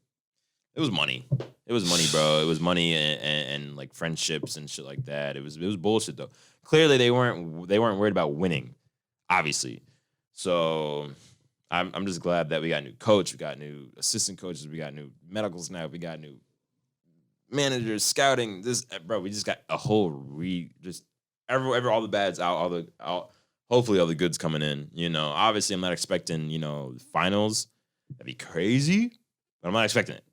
It was money. It was money, bro. It was money and like friendships and shit like that. It was bullshit though. Clearly they weren't worried about winning, obviously. So I'm just glad that we got a new coach, we got new assistant coaches, we got new medical staff, we got new managers, scouting. We just got a whole just all the bads out, hopefully all the goods coming in. You know, obviously I'm not expecting, the finals. That'd be crazy, but I'm not expecting it.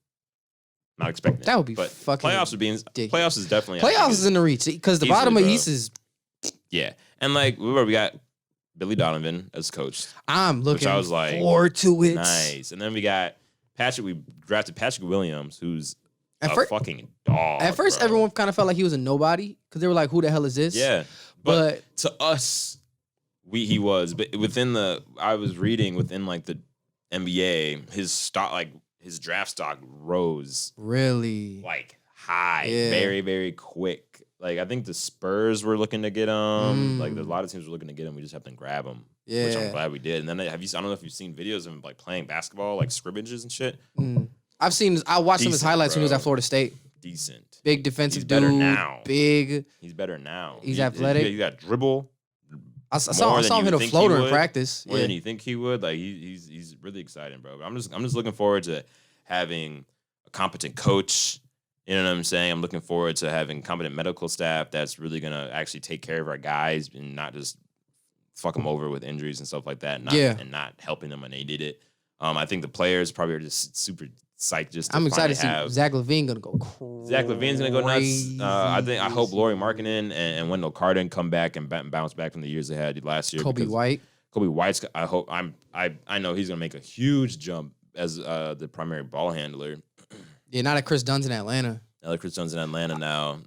Not expecting That would be but fucking playoffs would be ridiculous. playoffs is definitely Playoffs is in the reach because the Easily, bottom of bro. East is. yeah, and like we got Billy Donovan as coach. I'm looking I was like, forward to it. Nice, and then we got Patrick. We drafted Patrick Williams, who's At a fir- fucking dog. At first, bro. everyone kind of felt like he was a nobody because they were like, "Who the hell is this?" Yeah, but to us, he was. But I was reading within like the NBA, his stock, like his draft stock rose really, like high, Yeah. very, very quick. Like I think the Spurs were looking to get him. Like Mm. a lot of teams were looking to get him. We just happened to grab him, yeah. which I'm glad we did. And then I don't know if you've seen videos of him like playing basketball, like scrimmages and shit. I watched some of his Decent, highlights when he was bro. at Florida State. Decent. Big defensive He's better dude, now. big. He's better now. He's athletic. He got dribble. I saw More than him you hit a think he floater in would. practice. More Yeah. than you think he would. Like he's really exciting, bro. I'm just looking forward to having a competent coach. You know what I'm saying? I'm looking forward to having competent medical staff that's really gonna actually take care of our guys and not just fuck them over with injuries and stuff like that. And not helping them when they did it. I think the players probably are just super psyched. Just to I'm excited to finally see Zach LaVine gonna go crazy. Zach LaVine's gonna go nuts. I hope Laurie Markkinen and Wendell Carter come back and bounce back from the years they had last year. Kobe because White. Kobe White's. I know he's gonna make a huge jump as the primary ball handler. Yeah, not at Chris Dunn's in Atlanta. Chris Dunn's in Atlanta now.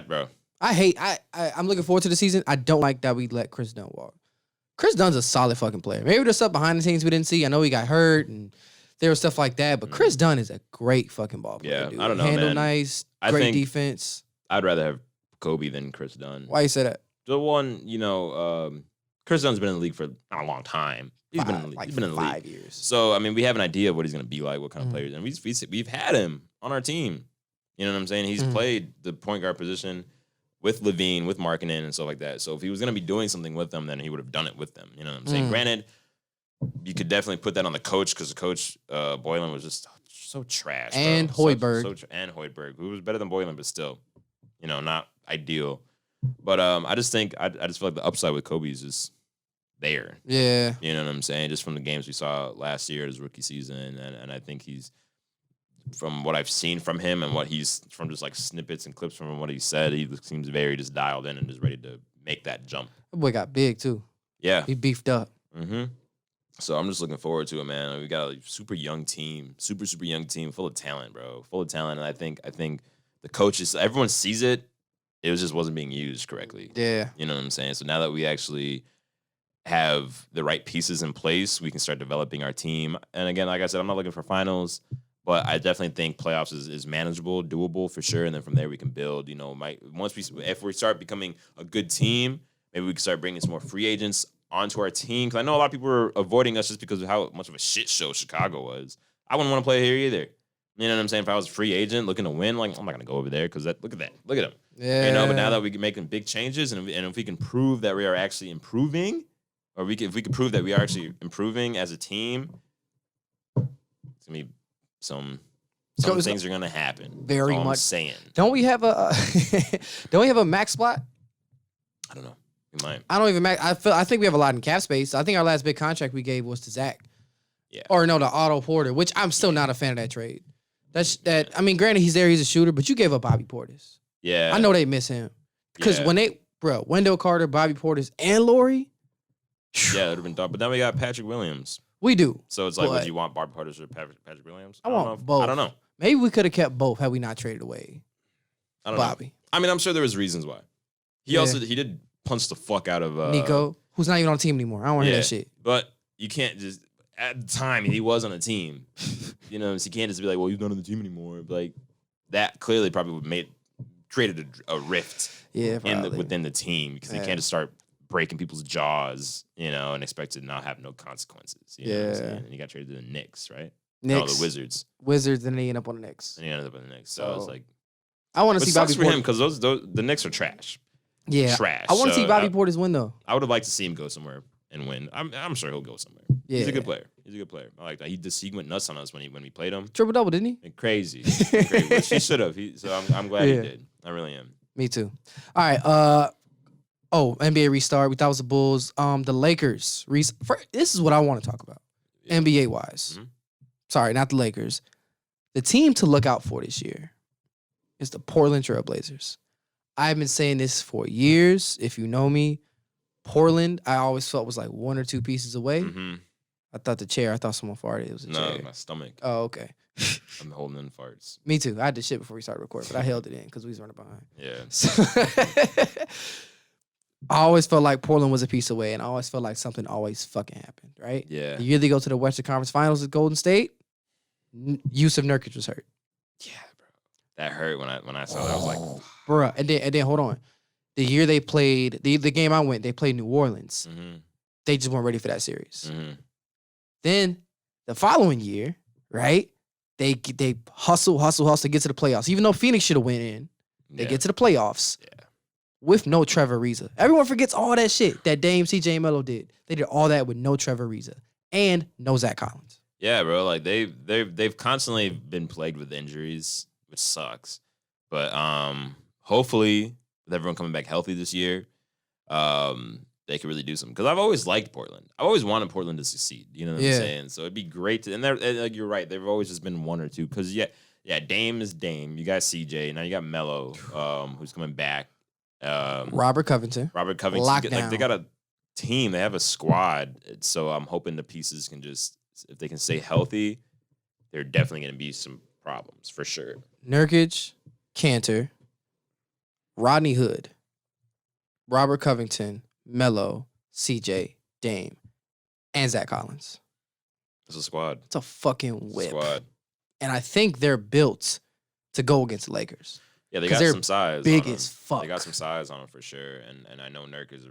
Bro, I'm looking forward to the season. I don't like that we let Chris Dunn walk. Chris Dunn's a solid fucking player. Maybe there's stuff behind the scenes we didn't see. I know he got hurt and there was stuff like that, but Chris Dunn is a great fucking ball player. Yeah, dude. I don't know, Handle man. nice, I great think- defense. I'd rather have Kobe than Chris Dunn. Why you say that? The one, Chris Dunn's been in the league for not a long time. He's been in the league. Like He's been in the 5 league. years. So I mean, we have an idea of what he's gonna be like, what kind of Mhm. players, and we've had him on our team. You know what I'm saying? He's Mhm. played the point guard position with Levine, with Markkinen, and stuff like that. So if he was gonna be doing something with them, then he would have done it with them. You know what I'm saying? Mm. Granted, you could definitely put that on the coach because the coach Boylan was just so trash. bro. And Hoiberg. And Hoiberg, who was better than Boylan, but still, not ideal. But I just think I just feel like the upside with Kobe is just there. Yeah. You know what I'm saying? Just from the games we saw last year, his rookie season, and I think he's, from what I've seen from him and what he's, from just like snippets and clips from what he said, he seems very just dialed in and just ready to make that jump. That boy got big too. Yeah. He beefed up. Mm-hmm. So I'm just looking forward to it, man. We got a super young team, super young team, full of talent, bro, full of talent. And I think the coaches, everyone sees it. It just wasn't being used correctly. Yeah. You know what I'm saying? So now that we actually have the right pieces in place, we can start developing our team. And again, like I said, I'm not looking for finals, but I definitely think playoffs is manageable, doable for sure. And then from there we can build. If we start becoming a good team, maybe we can start bringing some more free agents onto our team. Because I know a lot of people are avoiding us just because of how much of a shit show Chicago was. I wouldn't want to play here either. You know what I'm saying? If I was a free agent looking to win, like I'm not gonna go over there because look at them. Yeah. But now that we can make making big changes, and if we can prove that we are actually improving, or if we can prove that we are actually improving as a team, it's gonna be some things are gonna happen. Very That's all much. I'm saying. Don't we have a don't we have a max spot? I don't know. We might. I don't even max. I think we have a lot in cap space. I think our last big contract we gave was to Zach. Yeah. Or no, to Otto Porter, which I'm still not a fan of that trade. I mean, granted, he's there, he's a shooter, but you gave up Bobby Portis. Yeah. I know they miss him. Because when Wendell Carter, Bobby Portis, and Laurie. Yeah, it would have been done. But then we got Patrick Williams. We do. So it's like, would you want Bobby Portis or Patrick Williams? I want both. I don't know. Maybe we could have kept both had we not traded away I don't know. Bobby. I mean, I'm sure there was reasons why. He did punch the fuck out of Nico, who's not even on the team anymore. I don't want to hear that shit. But you can't just at the time he was on a team. So you can't just be like, well, he's not on the team anymore. Like that clearly probably would created a rift within the team because you can't just start breaking people's jaws, and expect to not have no consequences. You know what I'm saying? And he got traded to the Knicks, right? No, the Wizards. And they end up on the Knicks. And he ended up on the Knicks. So it's like, I want to see Bobby Portis for him because the Knicks are trash. Yeah, trash. I want to see Bobby Portis win though. I would have liked to see him go somewhere and win. I'm sure he'll go somewhere. Yeah. He's a good player. I like that. He went nuts on us when we played him. Triple double, didn't he? And crazy. Which he should have. So I'm glad he did. I really am. Me too. All right. NBA restart. We thought it was the Bulls. The Lakers. This is what I want to talk about. Yeah. NBA wise. Mm-hmm. Sorry, not the Lakers. The team to look out for this year is the Portland Trail Blazers. I've been saying this for years. If you know me, Portland, I always felt was like one or two pieces away. Mm-hmm. I thought someone farted. It was a chair. No, my stomach. Oh, okay. I'm holding in farts. Me too. I had to shit before we started recording, but I held it in because we was running behind. Yeah. So I always felt like Portland was a piece away, and I always felt like something always fucking happened, right? Yeah. The year they go to the Western Conference Finals with Golden State, Yusuf Nurkic was hurt. Yeah, bro. That hurt when I saw that. I was like, bruh. And then hold on. The year they played, the game I went, they played New Orleans. Mm-hmm. They just weren't ready for that series. Mm-hmm. Then the following year, right? They hustle to get to the playoffs. Even though Phoenix should have went in, they get to the playoffs with no Trevor Ariza. Everyone forgets all that shit that Dame, CJ, and Melo did. They did all that with no Trevor Ariza and no Zach Collins. Yeah, bro. Like they've constantly been plagued with injuries, which sucks. But hopefully, with everyone coming back healthy this year, they could really do something. Because I've always liked Portland. I've always wanted Portland to succeed. You know what I'm saying? So it'd be great to. And like you're right. They've always just been one or two. Because Dame is Dame. You got CJ. Now you got Melo, who's coming back. Robert Covington. Lockdown. They got a team. They have a squad. So I'm hoping the pieces can just, if they can stay healthy, they're definitely going to be some problems for sure. Nurkic, Cantor, Rodney Hood, Robert Covington, Melo, CJ, Dame, and Zach Collins. It's a squad. It's a fucking whip. Squad. And I think they're built to go against the Lakers. Yeah, they got some size. Big as fuck. They got some size on them for sure. And I know Nurk is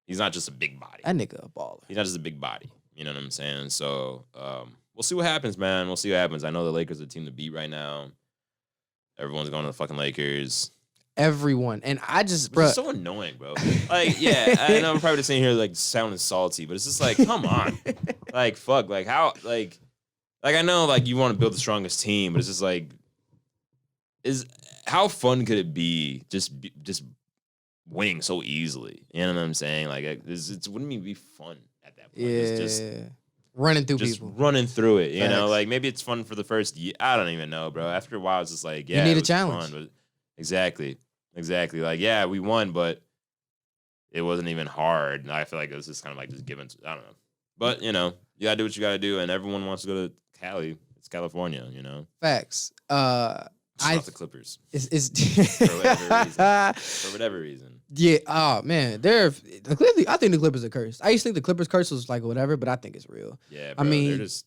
he's not just a big body. That nigga a baller. He's not just a big body. You know what I'm saying? So we'll see what happens, man. We'll see what happens. I know the Lakers are the team to beat right now. Everyone's going to the fucking Lakers. Everyone. And I just, bro. It's so annoying, bro. Like, yeah, I know I'm probably just sitting here, like, sounding salty, but it's just like, come on. Like, fuck. Like, how, like, I know, like, you want to build the strongest team, but it's just like, how fun could it be just winning so easily? You know what I'm saying? Like, it wouldn't even be fun at that point. Yeah. It's just running through just people. Running through it, you know? Like, maybe it's fun for the first year. I don't even know, bro. After a while, it's just like, yeah, you need a challenge. Fun, but Exactly. Like, yeah, we won, but it wasn't even hard. And I feel like it was just kind of like just given. I don't know. But, you know, you got to do what you got to do. And everyone wants to go to Cali. It's California, you know? Facts. Off the Clippers. It's For whatever reason. Yeah. Oh man, I think the Clippers are cursed. I used to think the Clippers curse was like whatever, but I think it's real. Yeah, bro, I mean, they're just...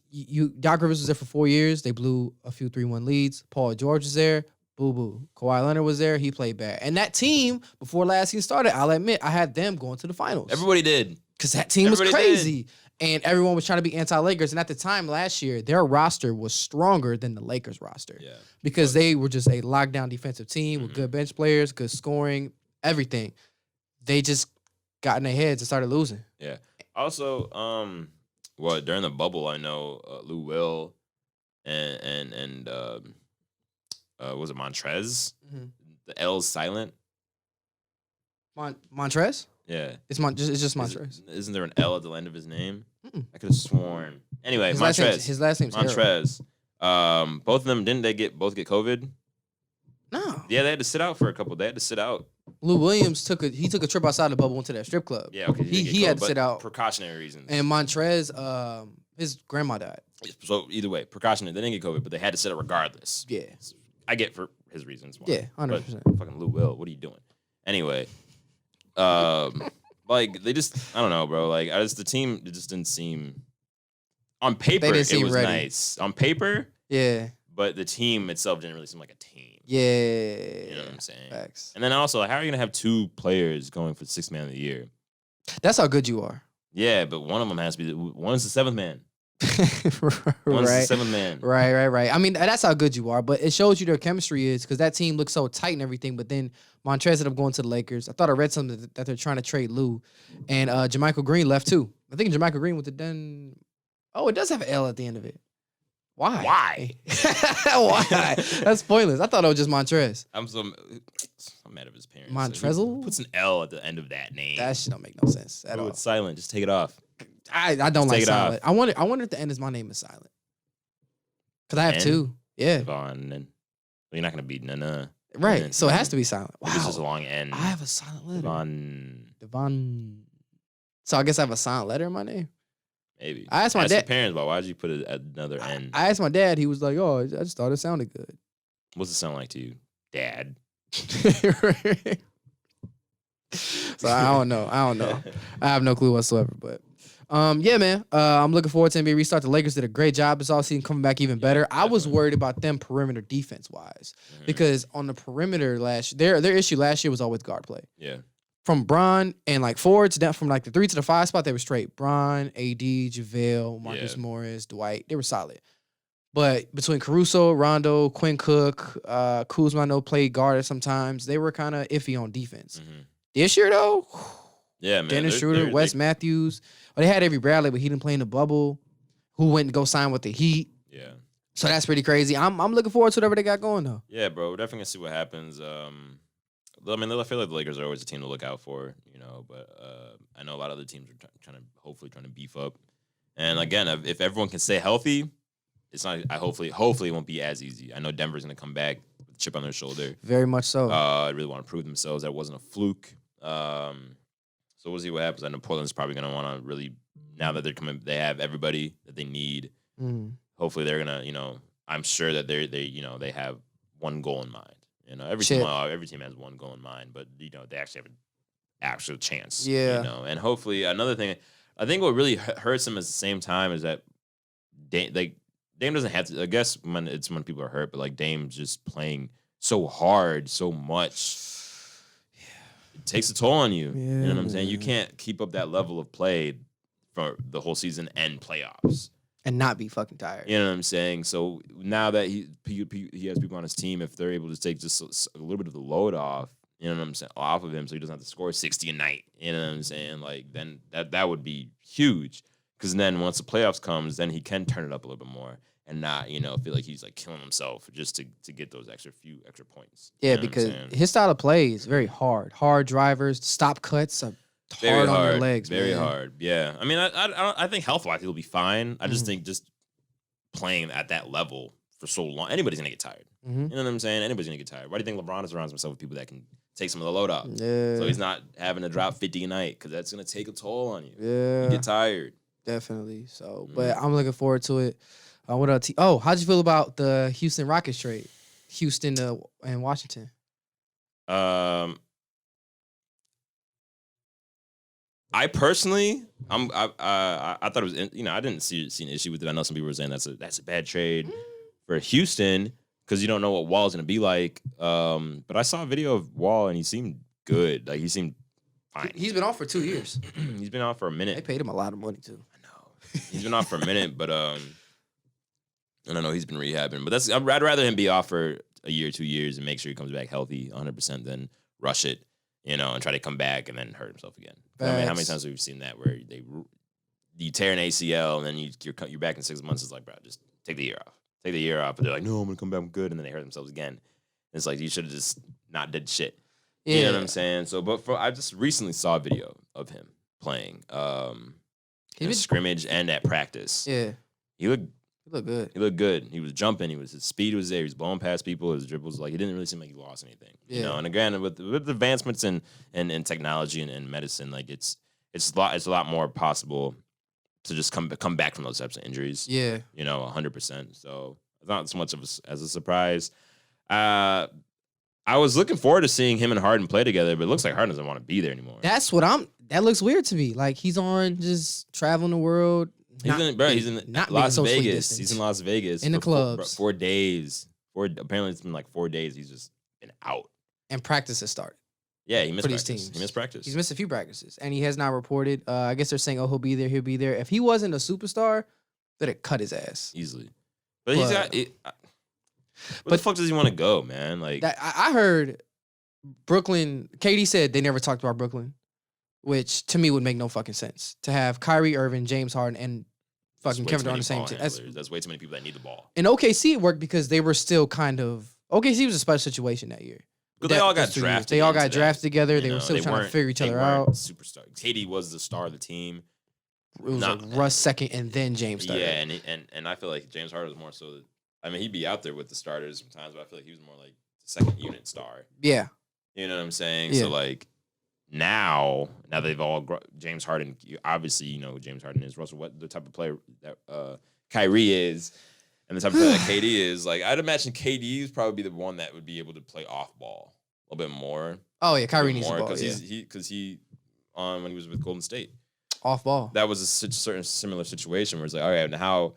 Doc Rivers was there for 4 years. They blew a few 3-1 leads. Paul George was there. Boo boo. Kawhi Leonard was there. He played bad. And that team before last season started, I'll admit, I had them going to the finals. Everybody did. Because that team was crazy. And everyone was trying to be anti-Lakers. And at the time last year, their roster was stronger than the Lakers roster. Yeah. Because they were just a lockdown defensive team with good bench players, good scoring, everything. They just got in their heads and started losing. Yeah. Also, during the bubble, I know Lou Will and was it Montrez? Mm-hmm. The L's silent. Montrez? Yeah. It's just Montrez. Isn't there an L at the end of his name? Mm-mm. I could have sworn. Anyway, Montrez. His last name's Montrez. Both of them, didn't they both get COVID? No. Yeah, they had to sit out for a couple. They had to sit out. Lou Williams took a trip outside the bubble, went to that strip club. Yeah, okay. He had to sit out. Precautionary reasons. And Montrez, his grandma died. So either way, precautionary. They didn't get COVID, but they had to sit out regardless. Yeah. I get for his reasons why. Yeah, 100%. But fucking Lou Will, what are you doing? Anyway, like they just, I don't know, bro. Like the team, it just didn't seem. On paper, it was ready. Nice. On paper, yeah. But the team itself didn't really seem like a team. Yeah. You know what I'm saying? Facts. And then also, how are you gonna have 2 players going for 6th man of the year? That's how good you are. Yeah, but one of them has to be. One's the 7th man. One's the 7th man. Right. I mean, that's how good you are, but it shows you their chemistry is because that team looks so tight and everything. But then Montrez ended up going to the Lakers. I thought I read something that they're trying to trade Lou, and Jermichael Green left too. I think Jermichael Green went to Den. Oh, it does have an L at the end of it. Why? Why? That's pointless. I thought it was just Montrez. I'm mad at his parents. Montrezl? Puts an L at the end of that name. That shit don't make no sense at all. It's silent. Just take it off. I don't like silent. I wonder if the end is my name is silent. Because I have 2. Yeah. Devonn, and you're not gonna be Nana. Right. So it has to be silent. Wow. It's just a long N. I have a silent letter. Devonn. So I guess I have a silent letter in my name. Maybe. I asked my dad. Your parents, but why'd you put it at another N? I asked my dad. He was like, "Oh, I just thought it sounded good." What's it sound like to you, Dad? So I don't know. I have no clue whatsoever. But yeah, man. I'm looking forward to NBA restart. The Lakers did a great job this offseason, coming back even better. I was worried about them perimeter defense wise because on the perimeter their issue last year was always guard play. Yeah. From Bron and like forwards, from like the 3 to the 5 spot, they were straight. Bron, AD, JaVale, Marcus Morris, Dwight, they were solid. But between Caruso, Rondo, Quinn Cook, Kuzma, I know played guard sometimes. They were kind of iffy on defense. This year though, yeah, man. Dennis Schroeder, Wes Matthews. They had Avery Bradley, but he didn't play in the bubble. Who went and go sign with the Heat? Yeah. So that's pretty crazy. I'm looking forward to whatever they got going though. Yeah, bro. We're definitely gonna see what happens. I mean, I feel like the Lakers are always a team to look out for, you know. But I know a lot of other teams are hopefully trying to beef up. And again, if everyone can stay healthy, it's not. Hopefully it won't be as easy. I know Denver's gonna come back with a chip on their shoulder. Very much so. I really want to prove themselves. That wasn't a fluke. So we'll see what happens. I know Portland's probably gonna want to really, now that they're coming, they have everybody that they need. Hopefully they're gonna, you know, I'm sure that they have one goal in mind. You know, every team has one goal in mind, but you know they actually have an actual chance. Yeah. You know, and hopefully another thing, I think what really hurts them at the same time is that Dame doesn't have to. I guess when people are hurt, but like Dame's just playing so hard, so much. It takes a toll on you. Yeah. You know what I'm saying? You can't keep up that level of play for the whole season and playoffs. And not be fucking tired. You know what I'm saying? So now that he has people on his team, if they're able to take just a little bit of the load off, you know what I'm saying, off of him, so he doesn't have to score 60 a night. You know what I'm saying? Like then that would be huge. Because then once the playoffs comes, then he can turn it up a little bit more and not, you know, feel like he's like killing himself just to get those extra points. Yeah, because his style of play is very hard. Hard drivers, stop cuts, hard on your legs. Very hard. Yeah. I mean, I think health-wise he'll be fine. I just think just playing at that level for so long, anybody's gonna get tired. You know what I'm saying? Anybody's gonna get tired. Why do you think LeBron surrounds himself with people that can take some of the load off? Yeah. So he's not having to drop 50 a night because that's gonna take a toll on you. Yeah. You get tired. Definitely. So, but I'm looking forward to it. What else? Oh, how'd you feel about the Houston Rockets trade? Houston and Washington? I personally, I thought it was, I didn't see an issue with it. I know some people were saying that's a bad trade for Houston because you don't know what Wall's gonna be like. But I saw a video of Wall and he seemed good. Like he seemed fine. He's been off for 2 years. He's been off for a minute. They paid him a lot of money too. I know. He's been off for a minute, but I don't know. He's been rehabbing, but I'd rather him be off for a year, 2 years, and make sure he comes back healthy, 100%, than rush it, and try to come back and then hurt himself again. I mean, how many times have we seen that where you tear an ACL and then you're back in 6 months? It's like, bro, just take the year off. Take the year off, but they're like, no, I'm gonna come back, I'm good, and then they hurt themselves again. And it's like you should have just not did shit. Yeah. You know what I'm saying? So, but I just recently saw a video of him playing in a scrimmage and at practice. Yeah, he looked good. He looked good. He was jumping. His speed was there. He was blowing past people. His dribbles, like he didn't really seem like he lost anything. Yeah. And again, with advancements in technology and medicine, like it's a lot more possible to just come back from those types of injuries. Yeah. 100%. So it's not so much of as a surprise. I was looking forward to seeing him and Harden play together, but it looks like Harden doesn't want to be there anymore. That looks weird to me. Like he's on just traveling the world. He's in Las Vegas. He's in Las Vegas. In the clubs. 4 days. Apparently it's been like 4 days. He's just been out. And practice has started. Yeah, he missed practice. Teams. He missed practice. He's missed a few practices. And he has not reported. I guess they're saying, he'll be there, he'll be there. If he wasn't a superstar, they'd have cut his ass. Easily. But he's got... Where the fuck does he want to go, man? Like I heard Brooklyn... KD said they never talked about Brooklyn, which to me would make no fucking sense. To have Kyrie Irving, James Harden, and fucking Kevin Durant on the same team. That's way too many people that need the ball. In OKC, it worked because they were still kind of... OKC was a special situation that year. Because they all got drafted. They all got drafted together. They were still trying to figure each other out. Superstar. KD was the star of the team. It was like Russ second and then James third. Yeah, and I feel like James Harden was more so... I mean, he'd be out there with the starters sometimes, but I feel like he was more like the second unit star. Yeah. You know what I'm saying? Yeah. So, like, now they've all... James Harden, obviously, you know who James Harden is. Russell, what the type of player that Kyrie is and the type of player that KD is. Like, I'd imagine KD is probably the one that would be able to play off ball a little bit more. Oh, yeah, Kyrie needs the ball, Because he when he was with Golden State. Off ball. That was a certain similar situation where it's like, all right, now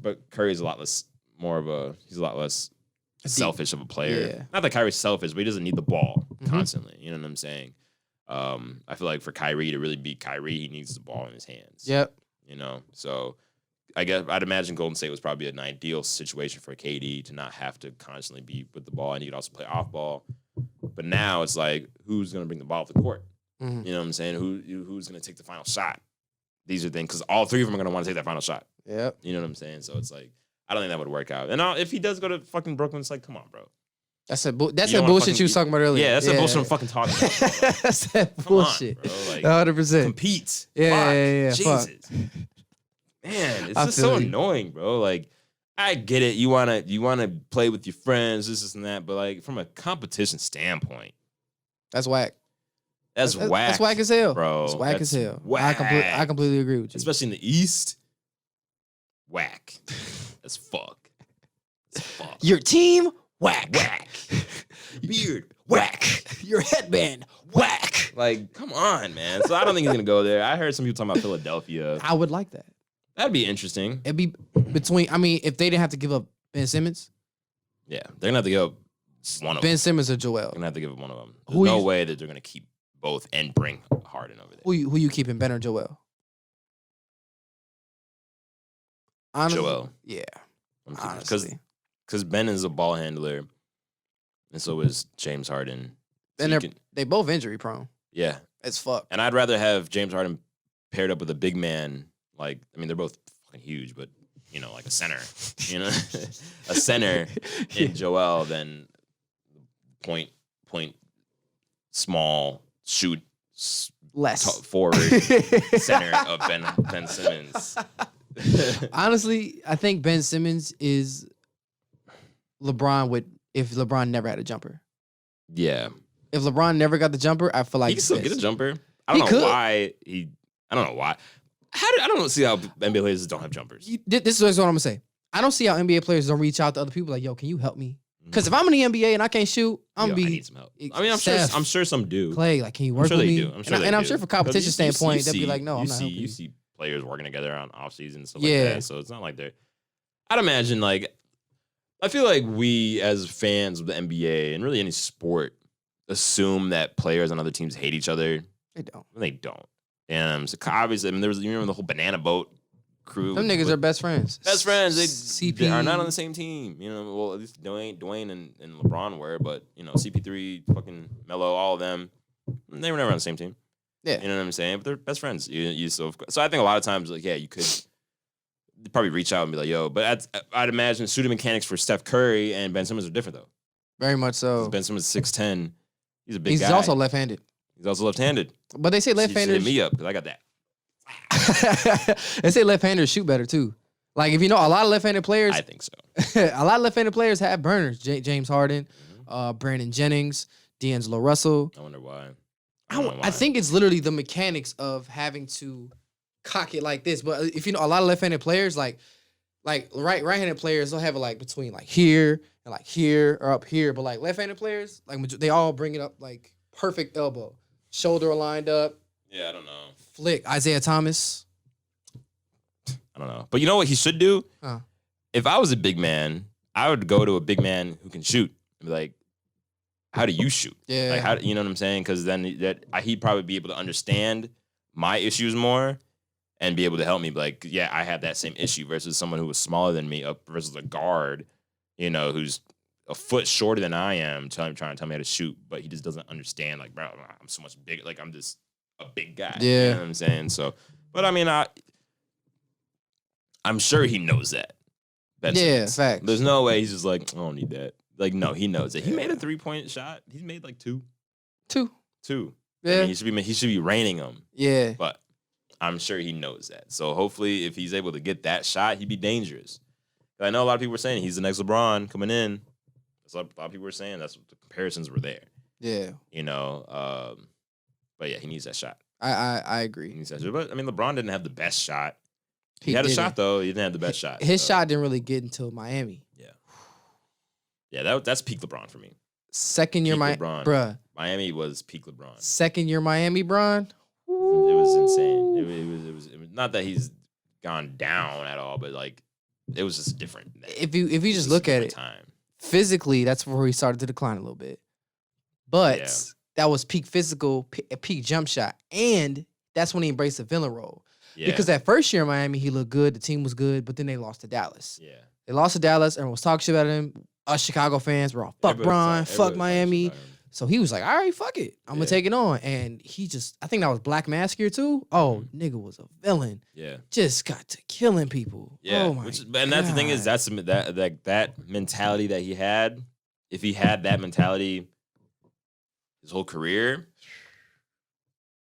but Curry's a lot less... he's a lot less selfish of a player. Yeah. Not that Kyrie's selfish, but he doesn't need the ball constantly. You know what I'm saying? I feel like for Kyrie to really beat Kyrie, he needs the ball in his hands. Yep. So I guess I'd imagine Golden State was probably an ideal situation for KD to not have to constantly be with the ball, and he could also play off ball. But now it's like, who's going to bring the ball to the court? Mm-hmm. You know what I'm saying? Who's going to take the final shot? These are things, because all three of them are going to want to take that final shot. Yep. You know what I'm saying? So it's like, I don't think that would work out. And if he does go to fucking Brooklyn, it's like, come on, bro. That's that bullshit you was talking about earlier. Yeah, that's that bullshit I'm fucking talking about. That's that bullshit. Come on, bro. Like, 100%. Compete. Yeah. Jesus. Fuck. Man, it's just so annoying, bro. Like, I get it. You wanna play with your friends, this and that, but like from a competition standpoint, that's whack. That's whack. That's whack as hell, bro. It's whack as hell. Whack. I completely agree with you. Especially in the East. Whack. That's fuck. That's fuck. Your team, whack. Whack. Beard, whack. Your headband, whack. Like, come on, man. So I don't think he's gonna go there. I heard some people talking about Philadelphia. I would like that. That'd be interesting. It'd be between. I mean, if they didn't have to give up Ben Simmons, yeah, they're gonna have to give up one of them. Ben Simmons or Joel. They're gonna have to give up one of them. There's no way that they're gonna keep both and bring Harden over there. Who you keeping, Ben or Joel? Honestly, Joel. Yeah. Honestly. Because Ben is a ball handler, and so is James Harden. And they both injury prone. Yeah. As fuck. And I'd rather have James Harden paired up with a big man. Like, I mean, they're both fucking huge, but, like a center. A center in Joel than point, small, shoot, less forward center of Ben Simmons. Honestly, I think Ben Simmons is LeBron if LeBron never had a jumper. Yeah. If LeBron never got the jumper, I feel like he can still get a jumper. I don't know why. I don't see how NBA players don't have jumpers. This is what I'm gonna say. I don't see how NBA players don't reach out to other people like, yo, can you help me? Because if I'm in the NBA and I can't shoot, I'm gonna I be. need some help. I mean, I'm sure some do. Clay, like, can you work sure with they me? do. I'm sure I'm sure for competition standpoint, they'll be like, no, I'm not helping you you. see players working together on off season and stuff like that. So it's not like they're. I'd imagine like, I feel like we as fans of the NBA and really any sport assume that players on other teams hate each other. They don't. They don't. And so obviously, I mean, there was, you remember the whole banana boat crew. Them niggas are best friends. Best friends. CP They are not on the same team. You know, well, at least Dwayne and LeBron were, but, you know, CP3, fucking Melo, all of them, they were never on the same team. Yeah. You know what I'm saying? But they're best friends. So I think a lot of times, like, yeah, you could probably reach out and be like, yo, but I'd imagine shooting mechanics for Steph Curry and Ben Simmons are different, though. Very much so. Ben Simmons is 6'10". He's a big guy. He's also left-handed. He's also left-handed. But they say left-handers. Hit me up, because I got that. They say left-handers shoot better too. Like, if you know, a lot of left-handed players. I think so. A lot of left-handed players have burners. James Harden, Brandon Jennings, D'Angelo Russell. I wonder why. I think it's literally the mechanics of having to cock it like this. But if you know, a lot of left-handed players, like right-handed players, they'll have it like between like here and like here or up here. But like left-handed players, like they all bring it up like perfect elbow, shoulder aligned up. Yeah, I don't know. Flick, Isaiah Thomas. I don't know. But you know what he should do? Huh. If I was a big man, I would go to a big man who can shoot and be like, how do you shoot? Yeah. Like, how, you know what I'm saying? Because then he'd probably be able to understand my issues more and be able to help me. Like, yeah, I have that same issue versus someone who was smaller than me versus a guard, you know, who's a foot shorter than I am trying to tell me how to shoot, but he just doesn't understand. Like, bro, I'm so much bigger. Like, I'm just a big guy. Yeah. You know what I'm saying? So, but I mean, I'm sure he knows that. Facts. There's no way he's just like, I don't need that. Like, no, he knows it. He made a 3-point shot. He's made like two. Yeah. I mean, he should be raining them. Yeah. But I'm sure he knows that. So hopefully, if he's able to get that shot, he'd be dangerous. I know a lot of people were saying he's the next LeBron coming in. That's what a lot of people were saying. That's what the comparisons were there. Yeah. You know, but yeah, he needs that shot. I agree. He needs that shot. But I mean, LeBron didn't have the best shot. He had a shot though. He didn't have the best shot. His shot didn't really get until Miami. Yeah, that's peak LeBron for me. Second year LeBron. Bruh. Miami was peak LeBron. Second year Miami, Bron. It was insane. It was not that he's gone down at all, but like it was just different. If you just look at it, physically, that's where he started to decline a little bit. But that was peak physical, peak jump shot, and that's when he embraced the villain role. Yeah. Because that first year in Miami, he looked good, the team was good, but then they lost to Dallas. Yeah, they lost to Dallas, everyone was talking shit about him. Us Chicago fans were all, fuck Bron, fuck Miami. So he was like, all right, fuck it. I'm going to take it on. And he just, I think that was Black Mask here too. Oh, nigga was a villain. Yeah. Just got to killing people. Yeah. Oh my and that's the thing is, that's that mentality that he had. If he had that mentality his whole career,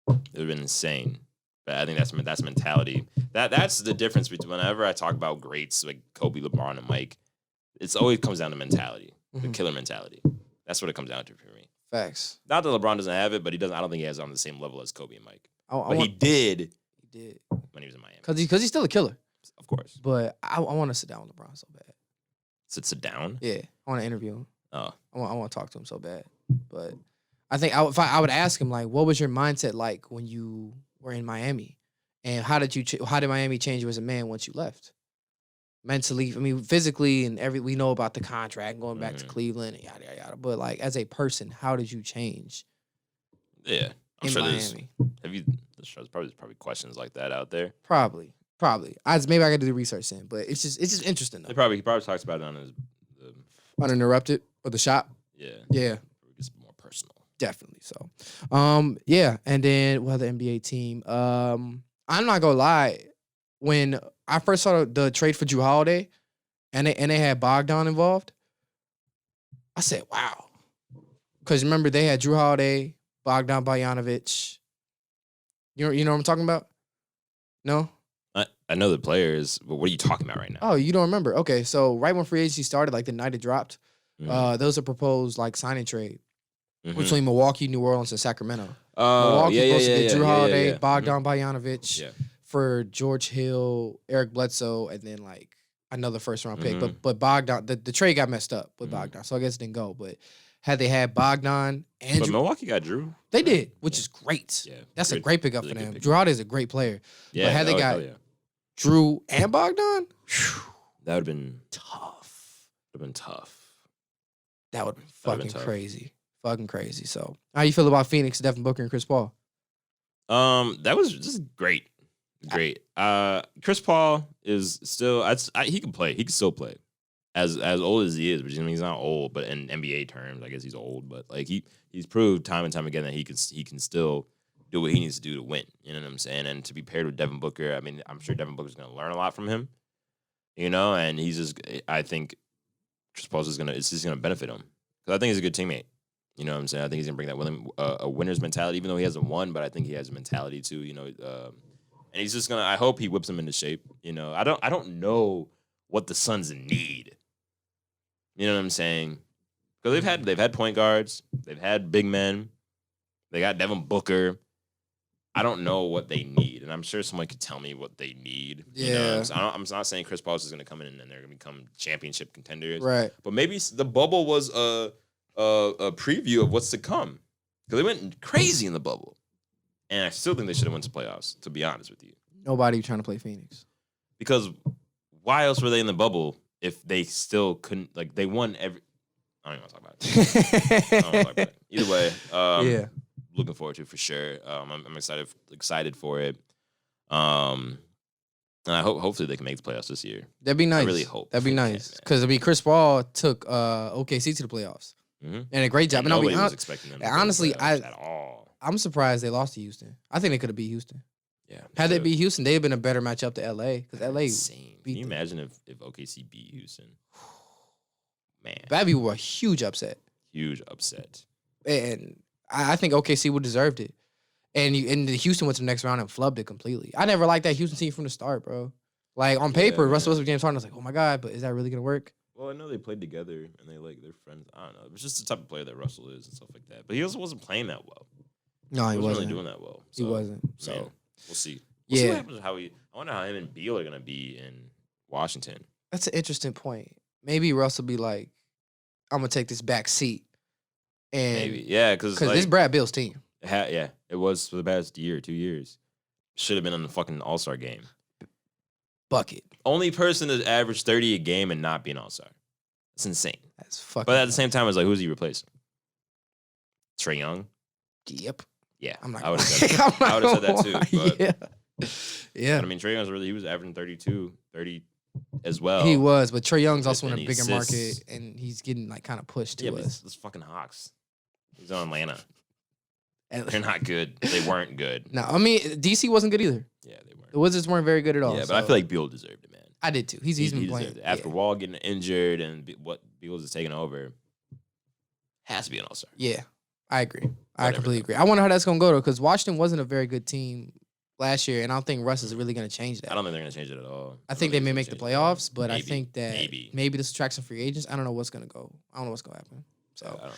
it would have been insane. But I think that's mentality. That's the difference between whenever I talk about greats like Kobe, LeBron, and Mike, it always comes down to mentality, the killer mentality. That's what it comes down to for me. Facts. Not that LeBron doesn't have it, but he doesn't. I don't think he has it on the same level as Kobe and Mike. He did. He did when he was in Miami. Because he's still a killer, of course. But I want to sit down with LeBron so bad. Sit down? Yeah, I want to interview him. Oh, I want to talk to him so bad. But I think I would ask him like, what was your mindset like when you were in Miami, and how did Miami change you as a man once you left? Mentally, I mean, physically, and we know about the contract going back to Cleveland and yada yada yada. But like, as a person, how did you change? Yeah, I'm sure Miami? There's probably questions like that out there. Probably. Maybe I got to do the research then. But it's just interesting though. He probably talks about it on his Uninterrupted or the shop. Yeah. It's more personal. Definitely so. Yeah, and then the NBA team. I'm not gonna lie. When I first saw the trade for Jrue Holiday, and they had Bogdan involved, I said, "Wow," because remember they had Jrue Holiday, Bogdan Bogdanović. You know what I'm talking about? No, I know the players, but what are you talking about right now? Oh, you don't remember? Okay, so right when free agency started, like the night it dropped, there was a proposed like signing trade between Milwaukee, New Orleans, and Sacramento. Milwaukee supposed to get Jrue Holiday, Bogdan Bogdanović. For George Hill, Eric Bledsoe, and then like another first round pick. But Bogdan, the trade got messed up with Bogdan, so I guess it didn't go. But had they had Bogdan and but Milwaukee got Drew. They did, which is great. Yeah, that's a great pickup really for them. Pickup. Drew Holiday is a great player. Yeah, but had they got Drew and Bogdan, that would have been tough. Would have been tough. That would have been fucking crazy. Fucking crazy. So, how you feel about Phoenix, Devin Booker, and Chris Paul? That was just great. Great. Chris Paul is still. He can play. He can still play. As old as he is, but he's not old. But in NBA terms, I guess he's old. But like he's proved time and time again that he can still do what he needs to do to win. You know what I'm saying? And to be paired with Devin Booker, I mean, I'm sure Devin Booker's going to learn a lot from him. You know, and he's just. I think Chris Paul's it's just gonna benefit him because I think he's a good teammate. You know what I'm saying? I think he's gonna bring that with him, a winner's mentality, even though he hasn't won, but I think he has a mentality too. You know, and he's just gonna. I hope he whips him into shape. You know, I don't know what the Suns need. You know what I'm saying? Because they've had point guards, they've had big men, they got Devin Booker. I don't know what they need, and I'm sure someone could tell me what they need. Yeah, you know, I'm not saying Chris Paul is going to come in and they're going to become championship contenders, right? But maybe the bubble was a preview of what's to come because they went crazy in the bubble, and I still think they should have went to playoffs. To be honest with you, nobody trying to play Phoenix because why else were they in the bubble if they still couldn't? Like they won every. I don't even want to talk about it. Either way, yeah. Looking forward to it for sure. I'm excited for it. And I hopefully they can make the playoffs this year. That'd be nice. I really hope. That'd be nice because I mean Chris Paul took OKC to the playoffs and a great job. And nobody was expecting them. Honestly, at all. I'm surprised they lost to Houston. I think they could have beat Houston. Yeah. Had they beat Houston, they'd have been a better matchup to LA because LA. Can you imagine if OKC beat Houston? Man, that'd be a huge upset. Huge upset. And I think OKC would deserved it. And the Houston went to the next round and flubbed it completely. I never liked that Houston team from the start, bro. Like on paper, Russell Westbrook, James Harden, I was like, oh my God, but is that really gonna work? Well, I know they played together and they're friends. I don't know. It's just the type of player that Russell is and stuff like that. But he also wasn't playing that well. No, he wasn't really doing that well. So, he wasn't. So man, we'll see. We'll see what happens. I wonder how him and Beal are gonna be in Washington. That's an interesting point. Maybe Russell be like, I'm gonna take this back seat. And maybe, yeah, because this Brad Beal's team. It was for the past 2 years. Should have been in the fucking All-Star game. Bucket. Only person to average 30 a game and not be an All-Star. That's insane. That's fucking. But at the same time, it's like, who's he replacing? Trae Young? Yep. Yeah, I would have said that too. But, yeah. But I mean, Trae Young's he was averaging 30 as well. He was, but Trae Young's also in a bigger assists. market, and he's getting like kind of pushed to us. It's fucking Hawks. He's on Atlanta. They're not good. They weren't good. No, I mean DC wasn't good either. Yeah, they weren't. The Wizards weren't very good at all. Yeah, but I feel like Beal deserved it, man. I did too. He's been playing after Wall getting injured and what Beal is taking over. Has to be an All-Star. Yeah, I agree. I completely agree. I wonder how that's gonna go though, because Washington wasn't a very good team last year, and I don't think Russ is really gonna change that. I don't think they're gonna change it at all. I think they may make the playoffs, but maybe, I think that maybe this attracts some free agents. I don't know what's gonna go. I don't know what's gonna happen. So I don't know, man.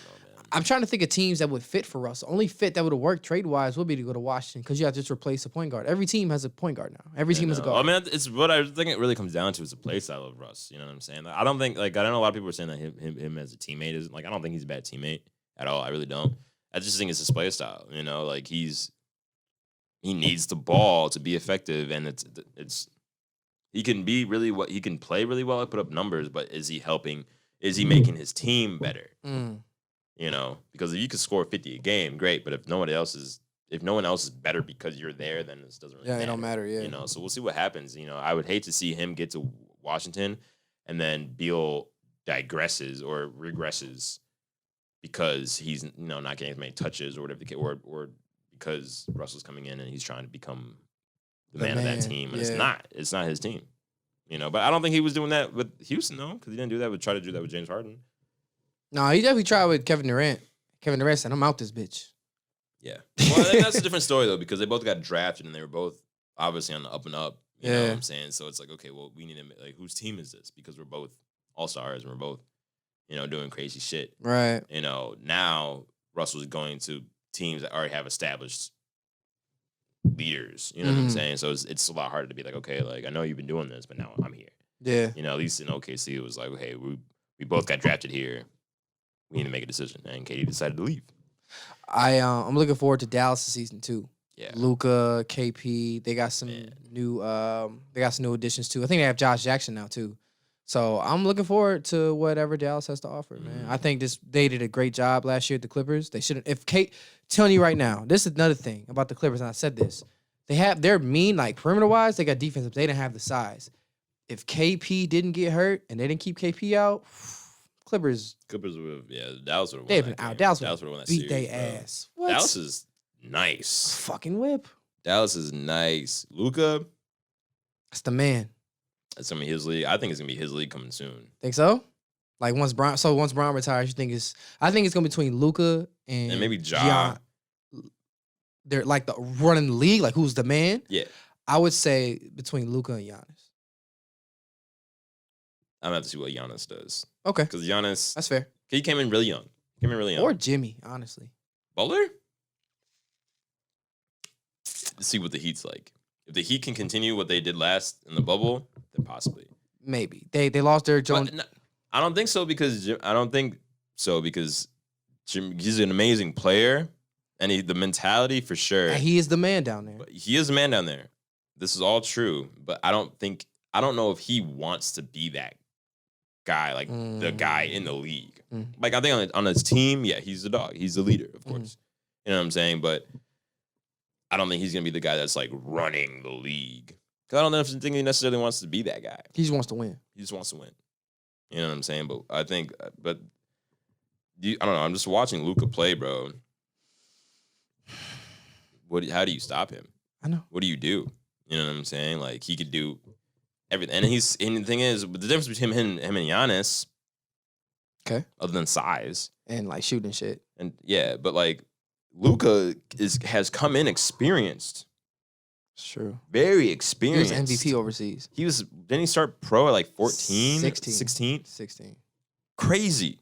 I'm trying to think of teams that would fit for Russ. The only fit that would have worked trade wise would be to go to Washington because you have to just replace a point guard. Every team has a point guard now. Every team has a guard. I mean, it's what I think it really comes down to is the play style of Russ. You know what I'm saying? I don't think I know a lot of people are saying that him as a teammate is I don't think he's a bad teammate at all. I really don't. I just think it's his play style. You know, like he needs the ball to be effective, and he can be he can play really well, put up numbers, but is he helping? Is he making his team better? You know, because if you can score 50 a game, great. But if no one else is better because you're there, then it doesn't really matter. It don't matter. Yeah, you know. So we'll see what happens. You know, I would hate to see him get to Washington and then Beal digresses or regresses because he's not getting as many touches or whatever, or because Russell's coming in and he's trying to become the man of that team, and it's not his team. You know, but I don't think he was doing that with Houston, though, because he didn't try to do that with James Harden. No, he definitely tried with Kevin Durant. Kevin Durant said, "I'm out this bitch." Yeah. Well, I think that's a different story, though, because they both got drafted and they were both obviously on the up and up. You know what I'm saying? So it's like, okay, well, we need to, whose team is this? Because we're both all-stars and we're both, doing crazy shit. Right. Now Russell's going to teams that already have established leaders. You know what I'm saying? So it's a lot harder to be like, okay, I know you've been doing this, but now I'm here. Yeah. You know, at least in OKC, it was like, hey, we both got drafted here. We need to make a decision. And KD decided to leave. I'm looking forward to Dallas season 2. Yeah. Luka, KP, they got some new additions too. I think they have Josh Jackson now too. So I'm looking forward to whatever Dallas has to offer, man. I think they did a great job last year at the Clippers. They shouldn't. Telling you right now, this is another thing about the Clippers, and I said this. They're mean, like perimeter wise. They got defense, but they didn't have the size. If KP didn't get hurt and they didn't keep KP out, Clippers would have, Dallas would have won. They've been out. Dallas would have won that beat series, their ass. What? Dallas is nice. Fucking whip. Dallas is nice. Luka, that's the man. It's gonna be his league. I think it's gonna be his league coming soon. Think so? Like once Brown retires, you think I think it's gonna be between Luka and maybe Ja. They're like the running the league, like who's the man? Yeah. I would say between Luka and Giannis. I'm gonna have to see what Giannis does. Okay. Because Giannis, that's fair. He came in really young. Or Jimmy, honestly. Butler? Let's see what the Heat's like. If the Heat can continue what they did last in the bubble, then possibly. Maybe. They lost their Jones. I don't think so because Jim, he's an amazing player and the mentality for sure. And he is the man down there. But he is the man down there. This is all true, but I don't know if he wants to be that guy, like the guy in the league. Like I think on his team, yeah, he's the dog. He's the leader, of course. You know what I'm saying? But I don't think he's gonna be the guy that's like running the league. Cause I don't think he necessarily wants to be that guy. He just wants to win. He just wants to win. You know what I'm saying? But I think, I don't know. I'm just watching Luka play, bro. How do you stop him? I know. What do you do? You know what I'm saying? Like he could do everything. And the thing is, the difference between him and Giannis, okay, other than size and like shooting shit, and yeah, but like Luka has come in experienced. It's true. Very experienced. He was MVP overseas. Didn't he start pro at like 14? 16. Crazy.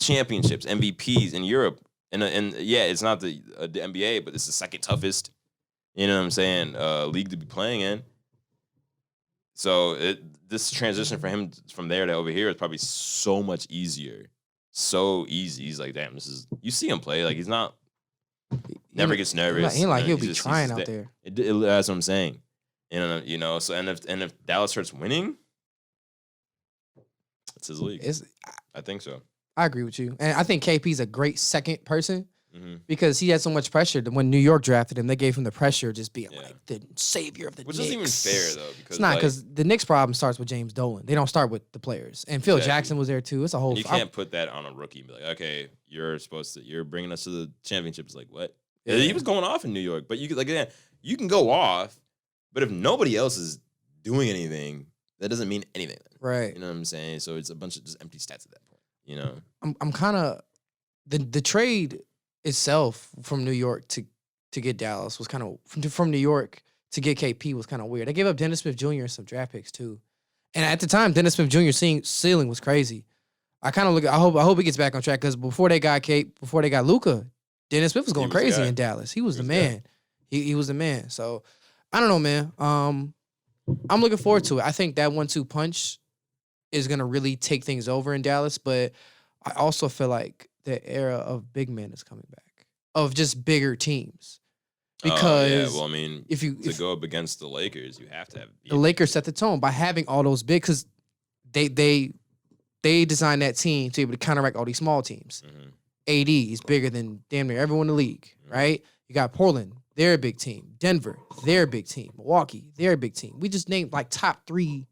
Championships, MVPs in Europe. And yeah, it's not the NBA, but it's the second toughest, you know what I'm saying, league to be playing in. So this transition for him from there to over here is probably so much easier. So easy. He's like, damn, you see him play. Like, he's not, never gets nervous. He'll be trying out there. That's what I'm saying. You know, so and if Dallas starts winning, it's his league. I think so. I agree with you. And I think KP's a great second person because he had so much pressure that when New York drafted him, they gave him the pressure of just being like the savior of the Knicks. Which isn't even fair, though. Because it's not, because the Knicks problem starts with James Dolan. They don't start with the players. And Phil Jackson was there, too. It's a whole... And you can't put that on a rookie and be like, okay, you're bringing us to the championships. Like, what? Yeah. He was going off in New York. But you can go off, but if nobody else is doing anything, that doesn't mean anything. Right. You know what I'm saying? So it's a bunch of just empty stats at that point. You know, I'm kind of the trade itself from New York to get Dallas was kind of from New York to get KP was kind of weird. They gave up Dennis Smith Jr. and some draft picks too, and at the time Dennis Smith Jr. ceiling was crazy. I kind of look. I hope he gets back on track because before they got Luka, Dennis Smith was going crazy in Dallas. He was the man. He was the man. So I don't know, man. I'm looking forward to it. I think that 1-2 punch is going to really take things over in Dallas, but I also feel like the era of big men is coming back, of just bigger teams. Because well, I mean, if go up against the Lakers, you have to have the Lakers set the tone by having all those big, because they designed that team to be able to counteract all these small teams. AD is bigger than damn near everyone in the league, right? You got Portland, they're a big team. Denver, they're a big team. Milwaukee, they're a big team. We just named like top 3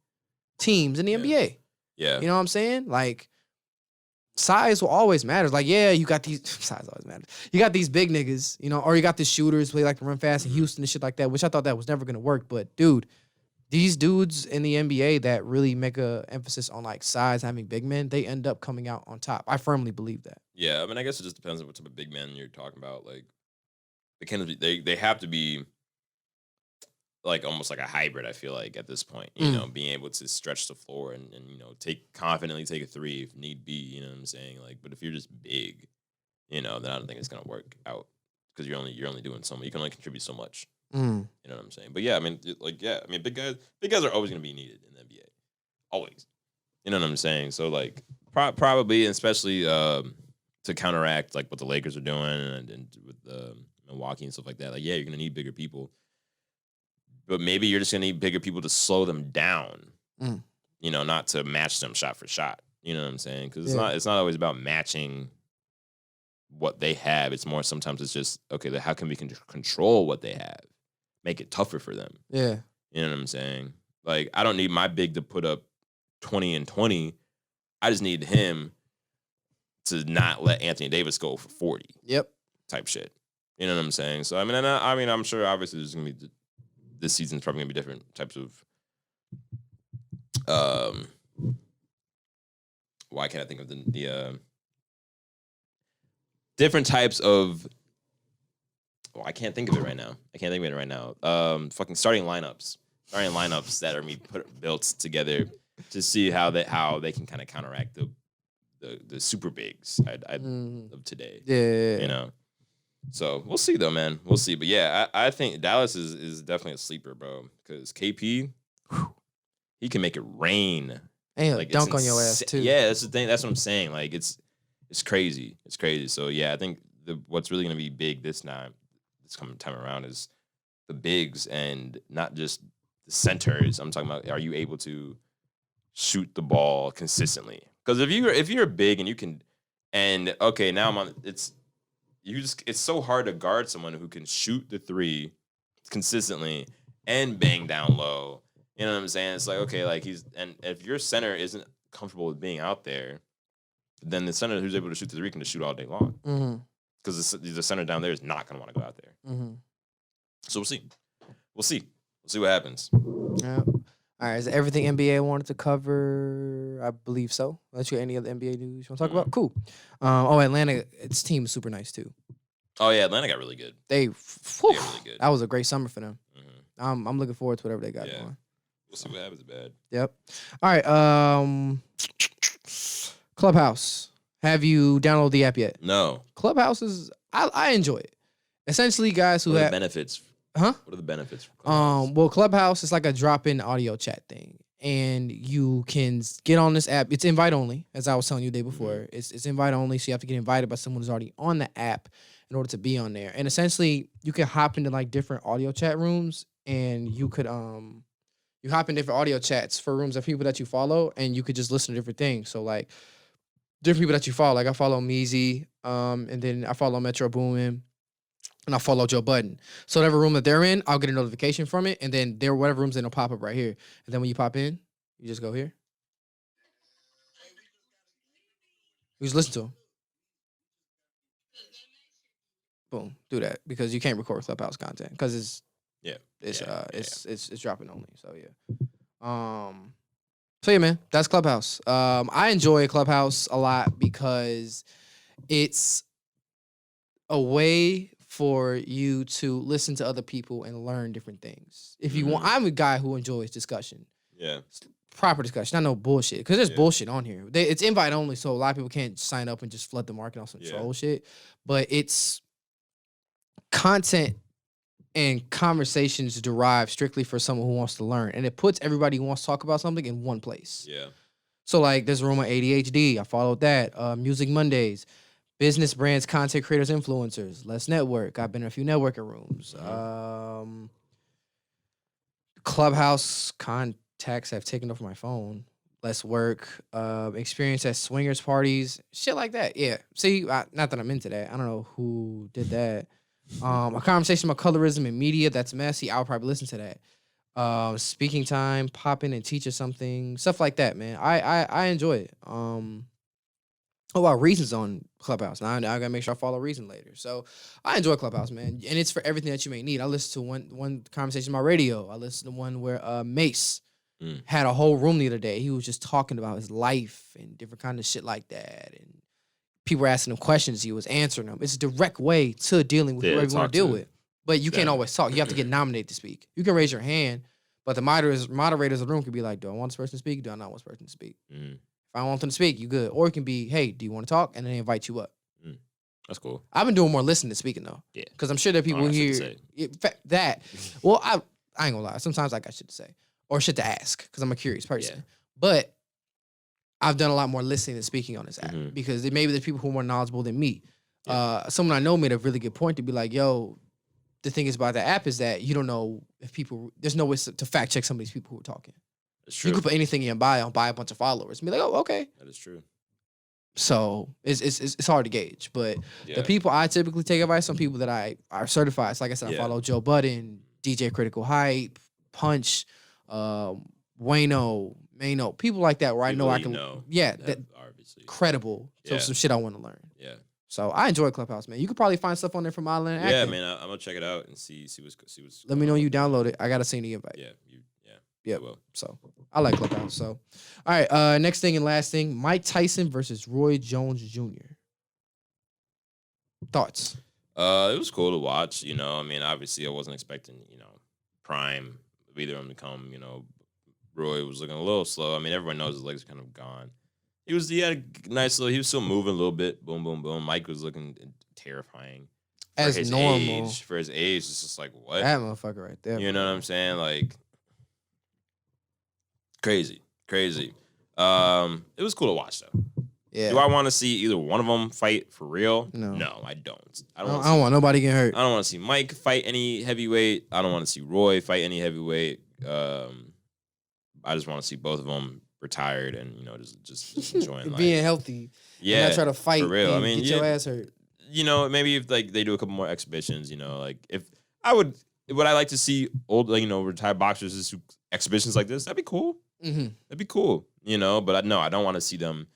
teams in the NBA. Yeah. You know what I'm saying? Like, size will always matter. Like, yeah, you got these... Size always matters. You got these big niggas, you know, or you got the shooters who like to run fast in Houston and shit like that, which I thought that was never going to work. But, dude, these dudes in the NBA that really make a emphasis on, like, size, having big men, they end up coming out on top. I firmly believe that. Yeah, I mean, I guess it just depends on what type of big men you're talking about. Like, they have to be... like almost like a hybrid, I feel like, at this point, you know, being able to stretch the floor and you know, confidently take a 3 if need be, you know what I'm saying? Like, but if you're just big, you know, then I don't think it's gonna work out because you're only doing so much. You can only contribute so much. You know what I'm saying? But yeah, I mean, big guys are always gonna be needed in the NBA. always. You know what I'm saying? So like probably, especially to counteract like what the Lakers are doing and with Milwaukee and stuff like that. Like, yeah, you're gonna need bigger people, but maybe you're just gonna need bigger people to slow them down. You know, not to match them shot for shot. You know what I'm saying? Because it's not always about matching what they have. It's more sometimes it's just okay. How can we control what they have, make it tougher for them? Yeah, you know what I'm saying. Like, I don't need my big to put up 20 and 20. I just need him to not let Anthony Davis go for 40. Yep. Type shit. You know what I'm saying? So, I mean, I'm sure obviously there's going to be, this season's probably going to be different types of, why can't I think of the different types of, well, I can't think of it right now. Fucking starting lineups that are built together to see how they can kind of counteract the super bigs of today. Yeah. You know. So we'll see though, man. We'll see. But yeah, I think Dallas is definitely a sleeper, bro. Because KP, he can make it rain. And like, dunk on your ass too. Yeah, that's the thing. That's what I'm saying. Like it's crazy. It's crazy. So yeah, I think what's really gonna be big this coming time around is the bigs and not just the centers. I'm talking about, are you able to shoot the ball consistently? Because if you're big and you can, and okay, now it's so hard to guard someone who can shoot the three consistently and bang down low. You know what I'm saying? It's like, okay, like and if your center isn't comfortable with being out there, then the center who's able to shoot the three can just shoot all day long. Because the center down there is not going to want to go out there. So we'll see. We'll see what happens. Yeah. All right, is that everything NBA wanted to cover? I believe so. Unless you got any other NBA news you want to talk about? Cool. Atlanta, its team is super nice too. Oh yeah, Atlanta got really good. They got really good. That was a great summer for them. I'm looking forward to whatever they got going. We'll see what happens, bad. Yep. All right. Clubhouse. Have you downloaded the app yet? No. Clubhouse is I enjoy it. Essentially, guys who have benefits. Huh? What are the benefits? Clubhouse? Well, Clubhouse is like a drop-in audio chat thing, and you can get on this app. It's invite only, as I was telling you the day before. It's invite only, so you have to get invited by someone who's already on the app in order to be on there. And essentially, you can hop into like different audio chat rooms, and you could you hop in different audio chats for rooms of people that you follow, and you could just listen to different things. So like different people that you follow, like I follow Meezy, and then I follow Metro Boomin, and I follow Joe Budden. So whatever room that they're in, I'll get a notification from it, and then whatever rooms in, it'll pop up right here. And then when you pop in, you just go here. You just listen to them. Boom, do that because you can't record Clubhouse content because it's dropping only. So yeah. So yeah, man, that's Clubhouse. I enjoy Clubhouse a lot because it's a way for you to listen to other people and learn different things. If you want, I'm a guy who enjoys discussion. Yeah. Proper discussion, not no bullshit. Because there's bullshit on here. It's invite only, so a lot of people can't sign up and just flood the market on some troll shit. But it's content and conversations derived strictly for someone who wants to learn. And it puts everybody who wants to talk about something in one place. Yeah. So like there's a room on ADHD. I followed that. Music Mondays. Business brands, content creators, influencers. Let's network. I've been in a few networking rooms. Clubhouse contacts have taken over my phone. Let's work. Experience at swingers parties. Shit like that. Yeah. See, not that I'm into that. I don't know who did that. A conversation about colorism in media that's messy. I'll probably listen to that. Speaking time, pop in and teach us something. Stuff like that, man. I enjoy it. Oh, wow, Reason's on Clubhouse. Now I gotta make sure I follow Reason later. So I enjoy Clubhouse, man. And it's for everything that you may need. I listened to one conversation on my radio. I listened to one where Mace had a whole room the other day. He was just talking about his life and different kind of shit like that. And people were asking him questions. He was answering them. It's a direct way to dealing with whoever you want to deal with. But you can't always talk. You have to get nominated to speak. You can raise your hand, but the moderators of the room can be like, do I want this person to speak? Do I not want this person to speak? If I want them to speak, you good. Or it can be, hey, do you want to talk? And then they invite you up. That's cool. I've been doing more listening than speaking, though. Yeah. Because I'm sure there are people here. That. Well, I ain't going to lie. Sometimes I got shit to say. Or shit to ask. Because I'm a curious person. Yeah. But I've done a lot more listening and speaking on this app because maybe there's people who are more knowledgeable than me. Yeah. Someone I know made a really good point to be like, yo, the thing is about the app is that you don't know if people, there's no way to fact check some of these people who are talking. That's true. You could put anything in your bio and buy a bunch of followers and be like, oh, okay. That is true. So it's hard to gauge. But the people I typically take advice on, people that are certified. So like I said, I follow Joe Budden, DJ Critical Hype, Punch, Wayno, Mano, people like that where I know I can, that obviously credible. So some shit I want to learn. Yeah. So I enjoy Clubhouse, man. You could probably find stuff on there from Island. Yeah, man. I'm gonna check it out and see what's. Let me know you download it. I gotta send the invite. Yeah. Well, so I like Clubhouse. So, all right. Next thing and last thing: Mike Tyson versus Roy Jones Jr. Thoughts? It was cool to watch. You know, I mean, obviously, I wasn't expecting prime of either of them to come. Roy was looking a little slow. I mean, everyone knows his legs are kind of gone. He had a nice little. He was still moving a little bit. Boom, boom, boom. Mike was looking terrifying. As for his normal. For his age, it's just like what? That motherfucker right there. You know what I'm saying? Like crazy. It was cool to watch though. Yeah. Do I want to see either one of them fight for real? No, I don't. I don't want nobody getting hurt. I don't want to see Mike fight any heavyweight. I don't want to see Roy fight any heavyweight. I just want to see both of them retired and just enjoying being life. Healthy. Yeah, and not try to fight. For real. I mean, get your ass hurt. Maybe if like they do a couple more exhibitions. Like if I would like to see old retired boxers just do exhibitions like this. That'd be cool. Mm-hmm. That'd be cool. But no, I don't want to see them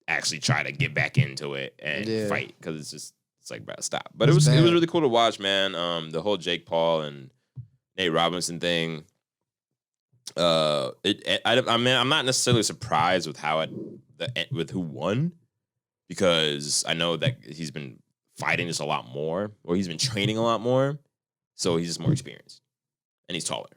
actually try to get back into it and fight because it's like, bro, stop. But it was really cool to watch, man. The whole Jake Paul and Nate Robinson thing. I'm not necessarily surprised with with who won because I know that he's been fighting just a lot more or he's been training a lot more, so he's just more experienced and he's taller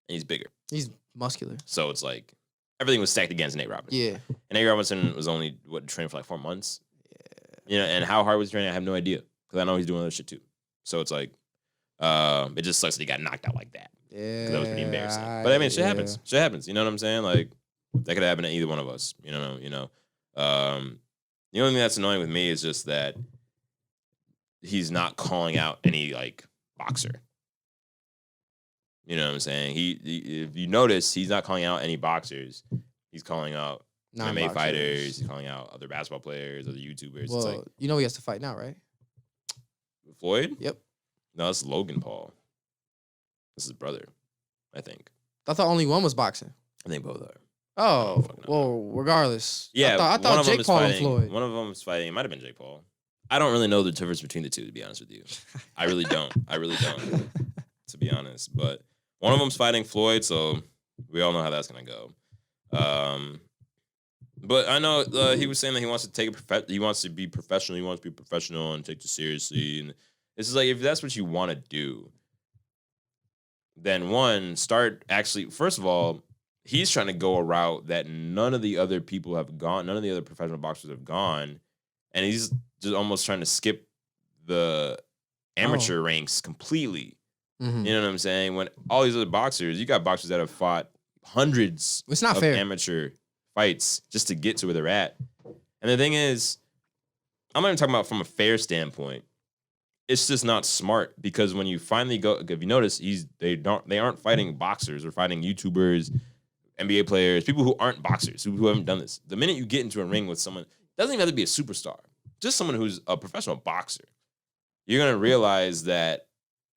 and he's bigger. He's muscular, so it's like everything was stacked against Nate Robinson. Yeah, and Nate Robinson was only training for like 4 months. Yeah, and how hard was he training? I have no idea because I know he's doing other shit too. So it's like, it just sucks that he got knocked out like that. Yeah, that was pretty embarrassing. But I mean, shit happens. Shit happens. You know what I'm saying? Like that could happen to either one of us. The only thing that's annoying with me is just that he's not calling out any like boxer. You know what I'm saying? If you notice, he's not calling out any boxers. He's calling out MMA fighters. He's calling out other basketball players, other YouTubers. Well, it's like, he has to fight now, right? Floyd? Yep. No, that's Logan Paul. This is his brother, I think. I thought only one was boxing. I think both are. Oh, well, regardless. Yeah, I thought Jake Paul and Floyd. One of them was fighting. It might have been Jake Paul. I don't really know the difference between the two, to be honest with you. I really don't. To be honest. But one of them's fighting Floyd, so we all know how that's going to go. But I know he was saying that he wants to he wants to be professional. He wants to be professional and take this seriously. And it's like, if that's what you want to do, then first of all, he's trying to go a route that none of the other people have gone, none of the other professional boxers have gone, and he's just almost trying to skip the amateur ranks completely. Mm-hmm. You know what I'm saying? When all these other boxers, you got boxers that have fought hundreds of amateur fights just to get to where they're at. And the thing is, I'm not even talking about from a fair standpoint. It's just not smart because when you finally go, if you notice, they aren't fighting boxers or fighting YouTubers, NBA players, people who aren't boxers, who haven't done this. The minute you get into a ring with someone, it doesn't even have to be a superstar, just someone who's a professional boxer, you're gonna realize that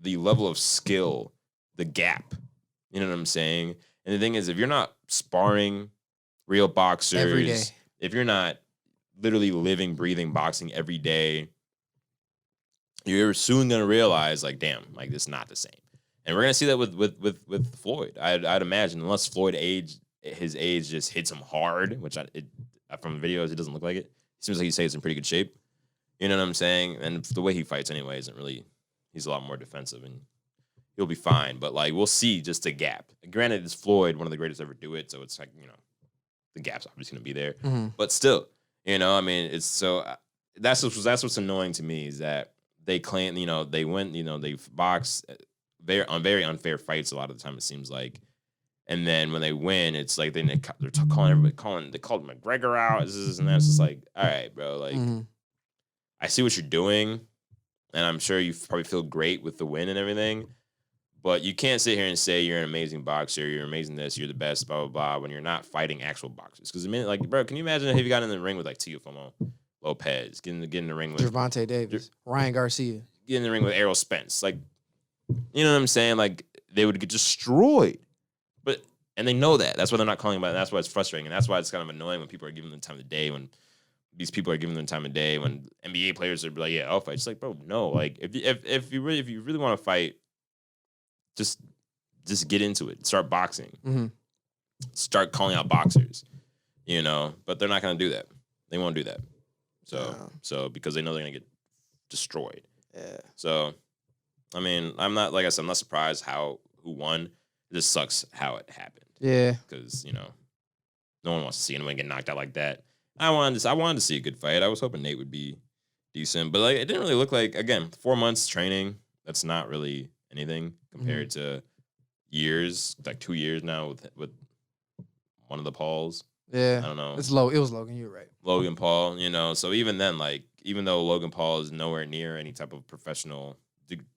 the level of skill, the gap, you know what I'm saying? And the thing is, if you're not sparring real boxers every day, if you're not literally living, breathing boxing every day, you're soon gonna realize, like, damn, like this is not the same. And we're gonna see that with Floyd. I'd imagine, unless his age just hits him hard, which from videos it doesn't look like it. It seems like he stays in pretty good shape. You know what I'm saying? And the way he fights anyway isn't really. He's a lot more defensive and he'll be fine. But like we'll see just a gap. Granted, it's Floyd, one of the greatest to ever do it, so it's like the gap's obviously gonna be there. Mm-hmm. But still, I mean, it's so that's what's annoying to me is that they claim, they win, they box on very unfair fights a lot of the time, it seems like. And then when they win, it's like they're calling everybody they called McGregor out. This and that. It's just like, all right, bro. Like, I see what you're doing, and I'm sure you probably feel great with the win and everything. But you can't sit here and say you're an amazing boxer, you're amazing this, you're the best, blah blah blah, when you're not fighting actual boxers. Because like, bro, can you imagine if you got in the ring with like Teofimo Lopez, get in the ring with Gervonta Davis, Ryan Garcia, get in the ring with Errol Spence, like, you know what I'm saying? Like, they would get destroyed. And they know that. That's why they're not calling about it. That's why it's frustrating. And that's why it's kind of annoying when people are giving them time of day, when these people are giving them time of day, when NBA players are like, yeah, I'll fight. It's like, bro, no. Like, if you really want to fight, just get into it. Start boxing. Start calling out boxers. You know, but they're not going to do that. They won't do that. So because they know they're going to get destroyed. Yeah. So, I mean, I'm not surprised who won. It just sucks how it happened. Yeah. Because, you know, no one wants to see anyone get knocked out like that. I wanted to see a good fight. I was hoping Nate would be decent. But, like, it didn't really look like, again, 4 months training. That's not really anything compared to years, like 2 years now with one of the Pauls. Yeah. I don't know. It was Logan. You're right. Logan Paul, you know. So even then, like, even though Logan Paul is nowhere near any type of professional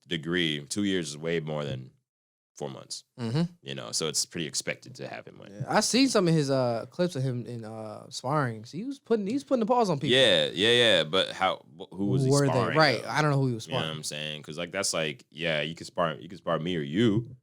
degree, 2 years is way more than 4 months. You know, so it's pretty expected to have him win. Yeah. I seen some of his clips of him in sparring. So he was putting the paws on people. Yeah. But who was he sparring? Right. I don't know who he was sparring. You know what I'm saying? Because like that's like, yeah, you could spar me or you.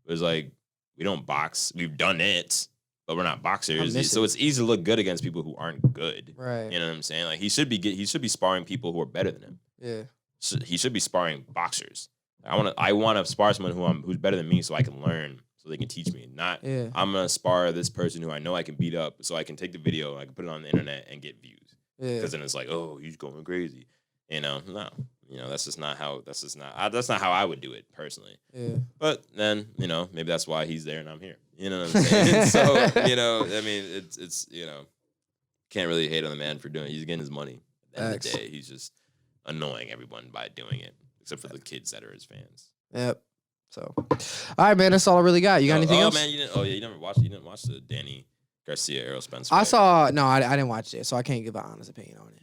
It's like we don't box. We've done it, but we're not boxers. So it's easy to look good against people who aren't good. Right. You know what I'm saying? Like he should be sparring people who are better than him. Yeah. So he should be sparring boxers. I want to spar someone who's better than me so I can learn, so they can teach me. Not I'm gonna spar this person who I know I can beat up, so I can take the video, I can put it on the internet and get views. Because then it's like, oh, he's going crazy. You know, no. You know, that's not how I would do it personally. Yeah. But then, you know, maybe that's why he's there and I'm here. You know what I'm saying? So, you know, I mean, it's you know, can't really hate on the man for doing it. He's getting his money. At the end of the day, he's just annoying everyone by doing it. Except for the kids that are his fans. Yep. So, all right, man. That's all I really got. You got anything else? Man, you didn't watch the Danny Garcia Errol Spence fight. I didn't watch it, so I can't give an honest opinion on it.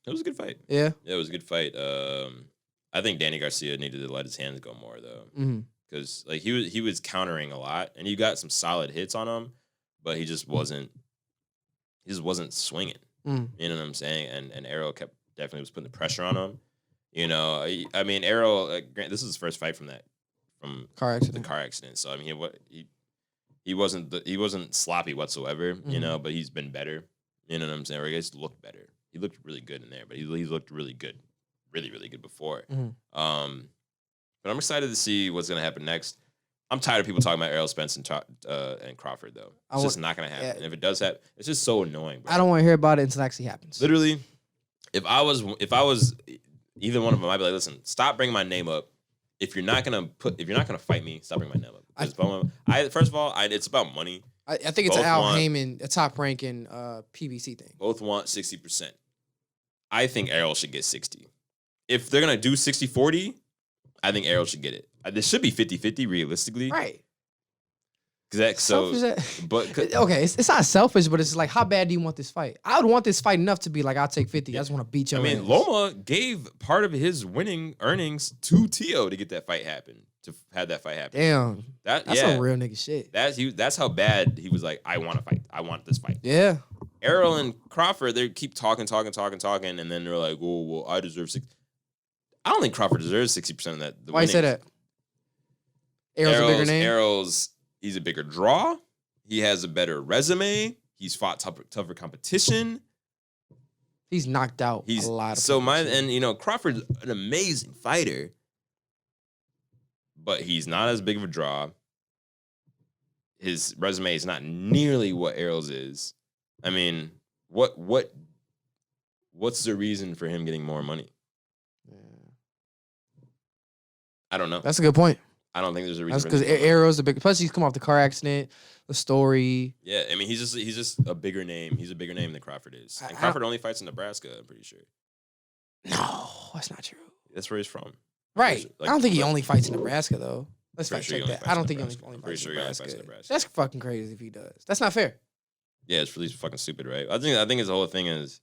It was a good fight. Yeah. Yeah, it was a good fight. I think Danny Garcia needed to let his hands go more though, because like he was countering a lot, and you got some solid hits on him, but he just wasn't swinging. You know what I'm saying? And Errol definitely was putting the pressure on him. You know, I mean, Errol. This is his first fight from the car accident. So I mean, he wasn't sloppy whatsoever. You know, but he's been better. You know what I'm saying? Or he just looked better. He looked really good in there, but he looked really good, really good before. But I'm excited to see what's gonna happen next. I'm tired of people talking about Errol Spence and Crawford though. It's just not gonna happen. And if it does happen, it's just so annoying. Bro. I don't want to hear about it until it actually happens. Literally, if I was either one of them, I'd be like, listen, stop bringing my name up. If you're not gonna fight me, stop bringing my name up. First of all, it's about money. I think it's Al Heyman, a top ranking PBC thing. Both want 60%. I think Errol should get 60. If they're gonna do 60-40, I think Errol should get it. This should be 50-50 realistically. Right. Okay, it's not selfish, but it's like, how bad do you want this fight? I would want this fight enough to be like, I'll take 50. I just want to beat your ass. Loma gave part of his winning earnings to Tio to get that fight happen. To have that fight happen. Damn. That's some real nigga shit. That's how bad he was like, I want to fight. I want this fight. Yeah. Errol and Crawford, they keep talking, and then they're like, oh, well, I deserve 60. I don't think Crawford deserves 60% of that. Why you say that? Errol's a bigger name? He's a bigger draw. He has a better resume. He's fought tougher competition. He's knocked out a lot of people. Crawford's an amazing fighter, but he's not as big of a draw. His resume is not nearly what Errol's is. I mean, what's the reason for him getting more money? Yeah. I don't know. That's a good point. I don't think there's a reason. That's because Errol's a big. Plus, he's come off the car accident, the story. Yeah, I mean, he's just a bigger name. He's a bigger name than Crawford is. And Crawford only fights in Nebraska. I'm pretty sure. No, that's not true. That's where he's from. Right. I don't think he only fights in Nebraska though. Let's Pretty fact sure he check only that. fights I in don't think he Nebraska. only I'm pretty fights sure in he only fights in Nebraska. Nebraska. That's fucking crazy if he does. That's not fair. Yeah, it's really fucking stupid, right? I think his whole thing is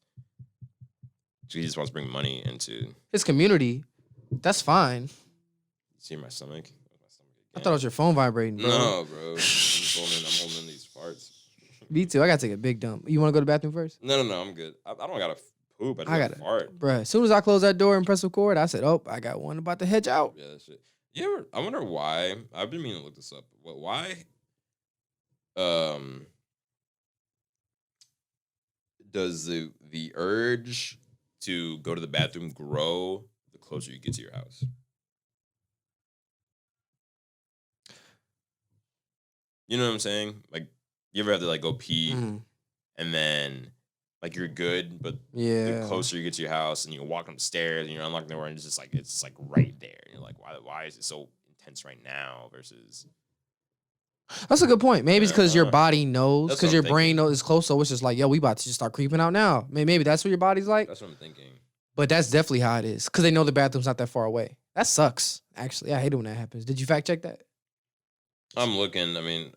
he just wants to bring money into His community, that's fine. see my stomach. I thought it was your phone vibrating, bro. No, bro. I'm holding in these farts. Me too. I gotta take a big dump. You want to go to the bathroom first? No, I'm good. I don't gotta poop. I just I gotta gotta fart. Bruh, as soon as I closed that door and press record, I said, "Oh, I got one about to hedge out." Yeah, that shit. You ever? I wonder why. I've been meaning to look this up. Why? Does the urge to go to the bathroom grow the closer you get to your house? You know what I'm saying? Like, you ever have to like go pee and then like you're good, but the closer you get to your house and you walk up the stairs and you're unlocking the door and it's like right there. And you're like, why is it so intense right now versus That's a good point. Maybe it's because your Uh, body knows, that's because what your I'm brain thinking. knows it's close, so it's just like, yo, we about to just start creeping out now. Maybe that's what your body's like. that's what I'm thinking. But that's definitely how it is, because they know the bathroom's not that far away. That sucks, actually. I hate it when that happens. Did you fact check that? I'm looking, I mean,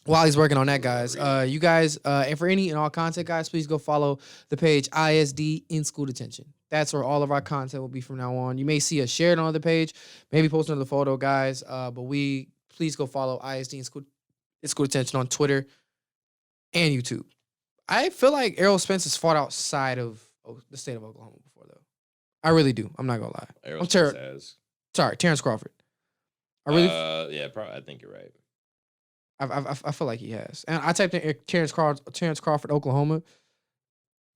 While he's working on that, guys, you guys, and for any and all content, guys, please go follow the page ISD in School Detention. That's where all of our content will be from now on. You may see us shared on the page, maybe post another photo, guys. But please go follow ISD in School Detention on Twitter and YouTube. I feel like Errol Spence has fought outside of the state of Oklahoma before, though. I really do. I'm not gonna lie. Errol Spence has. Sorry, Terrence Crawford. I really. Yeah, probably. I think you're right. I feel like he has. And I typed in Terrence Crawford, Oklahoma.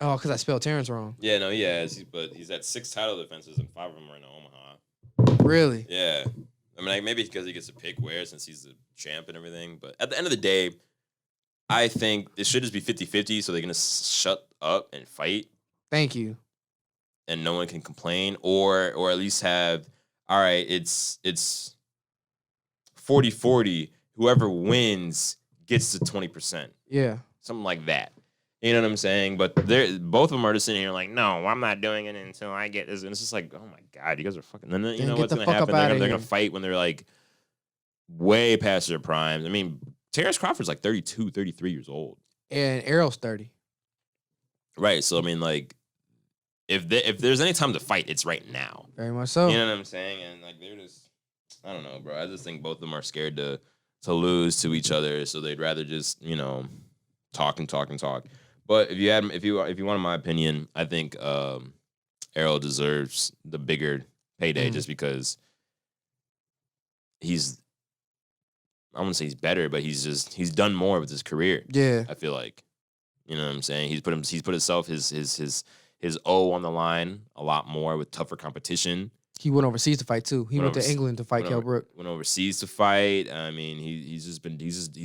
Oh, because I spelled Terrence wrong. Yeah, no, he has. But he's at 6 title defenses and 5 of them are in Omaha. Really? Yeah. I mean, like, maybe because he gets to pick where since he's the champ and everything. But at the end of the day, I think it should just be 50-50 so they're going to shut up and fight. Thank you. And no one can complain. Or at least have, all right, it's 40-40. Whoever wins gets to 20%. Yeah. Something like that. You know what I'm saying? But both of them are just sitting here like, no, I'm not doing it until I get this. And it's just like, oh my God, you guys are fucking. And then you know what's going to happen? They're going to fight when they're like way past their primes. I mean, Terrence Crawford's like 32, 33 years old. And Errol's 30. Right. So, I mean, like, if there's any time to fight, it's right now. Very much so. You know what I'm saying? And like, they're just, I don't know, bro. I just think both of them are scared to lose to each other. So they'd rather just, you know, talk and talk and talk. But if you wanted my opinion, I think Errol deserves the bigger payday just because he's, I wouldn't say he's better, but he's done more with his career. Yeah. I feel like, you know what I'm saying? He's put himself his O on the line a lot more with tougher competition. He went overseas to fight too. He went to England to fight Kell Brook. Went overseas to fight. I mean, he's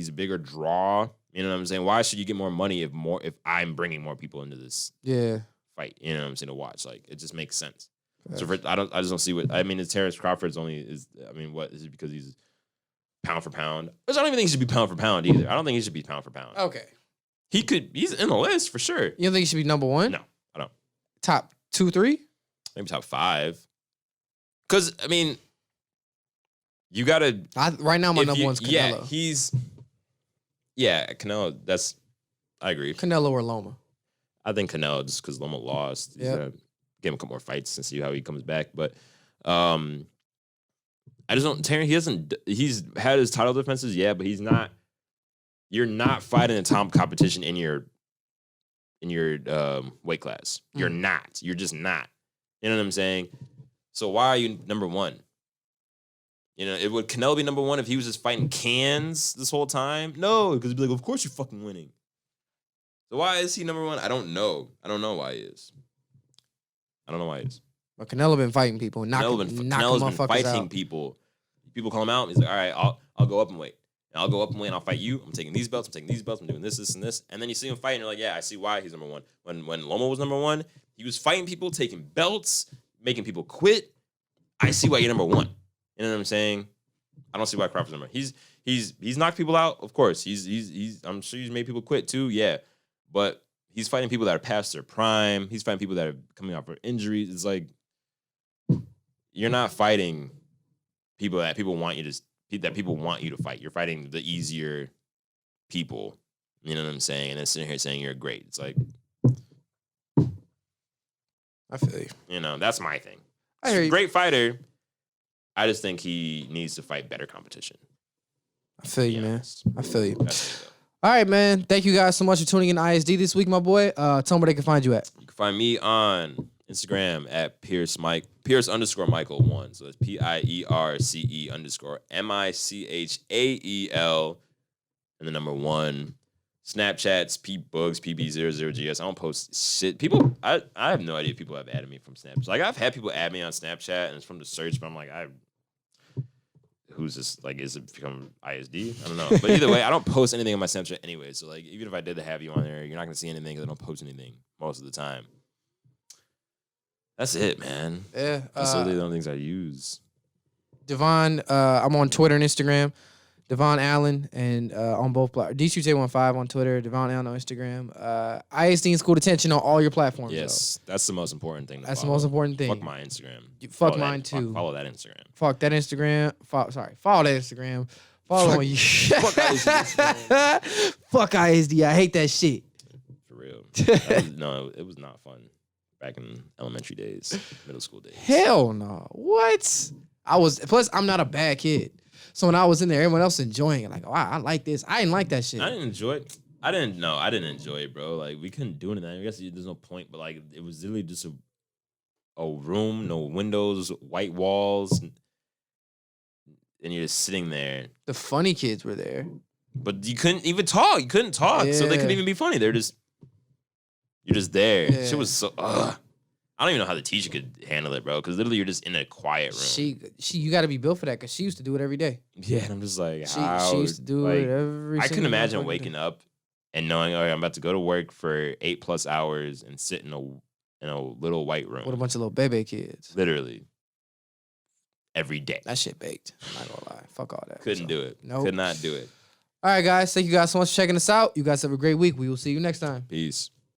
a bigger draw. You know what I'm saying? Why should you get more money if I'm bringing more people into this fight? You know what I'm saying, to watch? Like, it just makes sense. So I just don't see what I mean. Terrence Crawford's what is it because he's pound for pound? I don't even think he should be pound for pound either. I don't think he should be pound for pound. Okay. He's in the list for sure. You don't think he should be number one? No, I don't. Top 2, 3? Maybe top 5. Because, I mean, you got to... Right now, my number one's Canelo. Yeah, Canelo, I agree. Canelo or Loma. I think Canelo, just because Loma lost. He's gonna give him a couple more fights and see how he comes back. But I just don't... He's had his title defenses, yeah, but he's not... You're not fighting a top competition in your weight class. You're not. You're just not. You know what I'm saying? So why are you number one? You know, would Canelo be number one if he was just fighting cans this whole time? No, because he'd be like, of course you're fucking winning. So why is he number one? I don't know. I don't know why he is. But Canelo been fighting people and knocking Canelo's been fighting out. people. People call him out. He's like, all right, I'll go up and wait. And I'll go up and wait and I'll fight you. I'm taking these belts. I'm doing this, and this. And then you see him fight and you're like, yeah, I see why he's number one. When Loma was number one, he was fighting people, taking belts, making people quit. I see why you're number one. You know what I'm saying? I don't see why Crawford's number. He's knocked people out, of course. He's I'm sure he's made people quit too, yeah. But he's fighting people that are past their prime. He's fighting people that are coming off of injuries. It's like, you're not fighting people that people want you to that people want you to fight. You're fighting the easier people. You know what I'm saying? And then sitting here saying you're great. It's like, I feel you. you know, that's my thing. I hear you. Great fighter. I just think he needs to fight better competition. I feel you, man. I feel you. That's it, All right, man. Thank you guys so much for tuning in to ISD this week, my boy. Tell them where they can find you at. You can find me on Instagram at Pierce_Michael1. So it's PIERCE_MICHAEL and the number 1. Snapchats, PBugs, PB00GS. I don't post shit. People, I have no idea if people have added me from Snapchat. Like, I've had people add me on Snapchat, and it's from the search, but I'm like, who's this? Like, is it become ISD? I don't know. But either way, I don't post anything on my Snapchat anyway. So, like, even if I did have you on there, you're not going to see anything because I don't post anything most of the time. That's it, man. Yeah. That's really the only things I use. Devonn, I'm on Twitter and Instagram. Devonn Allen and on both platforms. D2J15 on Twitter, Devonn Allen on Instagram. ISD and School Detention on all your platforms. Yes, that's the most important thing. That's the most important thing. Fuck my Instagram. Fuck mine too. Follow that Instagram. Fuck that Instagram. Follow that Instagram. Follow on you. Fuck ISD. Fuck ISD. I hate that shit. For real. No, it was not fun back in elementary days, middle school days. Hell no. What? Plus, I'm not a bad kid. So when I was in there, everyone else enjoying it. Like, oh, I like this. I didn't like that shit. I didn't enjoy it. I didn't enjoy it, bro. Like, we couldn't do anything. I guess there's no point, but like, it was literally just a room, no windows, white walls, and you're just sitting there. The funny kids were there. But you couldn't even talk. You couldn't talk. Yeah. So they couldn't even be funny. You're just there. Yeah. Shit was so, I don't even know how the teacher could handle it, bro. Because literally you're just in a quiet room. You got to be built for that because she used to do it every day. Yeah, and I'm just like, She how? used to do it every I couldn't single imagine motherfucking waking day. up and knowing, I'm about to go to work for 8+ hours and sit in a little white room. With a bunch of little baby kids. Literally. Every day. That shit baked. I'm not going to lie. Fuck all that. Couldn't do it. Nope. Could not do it. All right, guys. Thank you guys so much for checking us out. You guys have a great week. We will see you next time. Peace.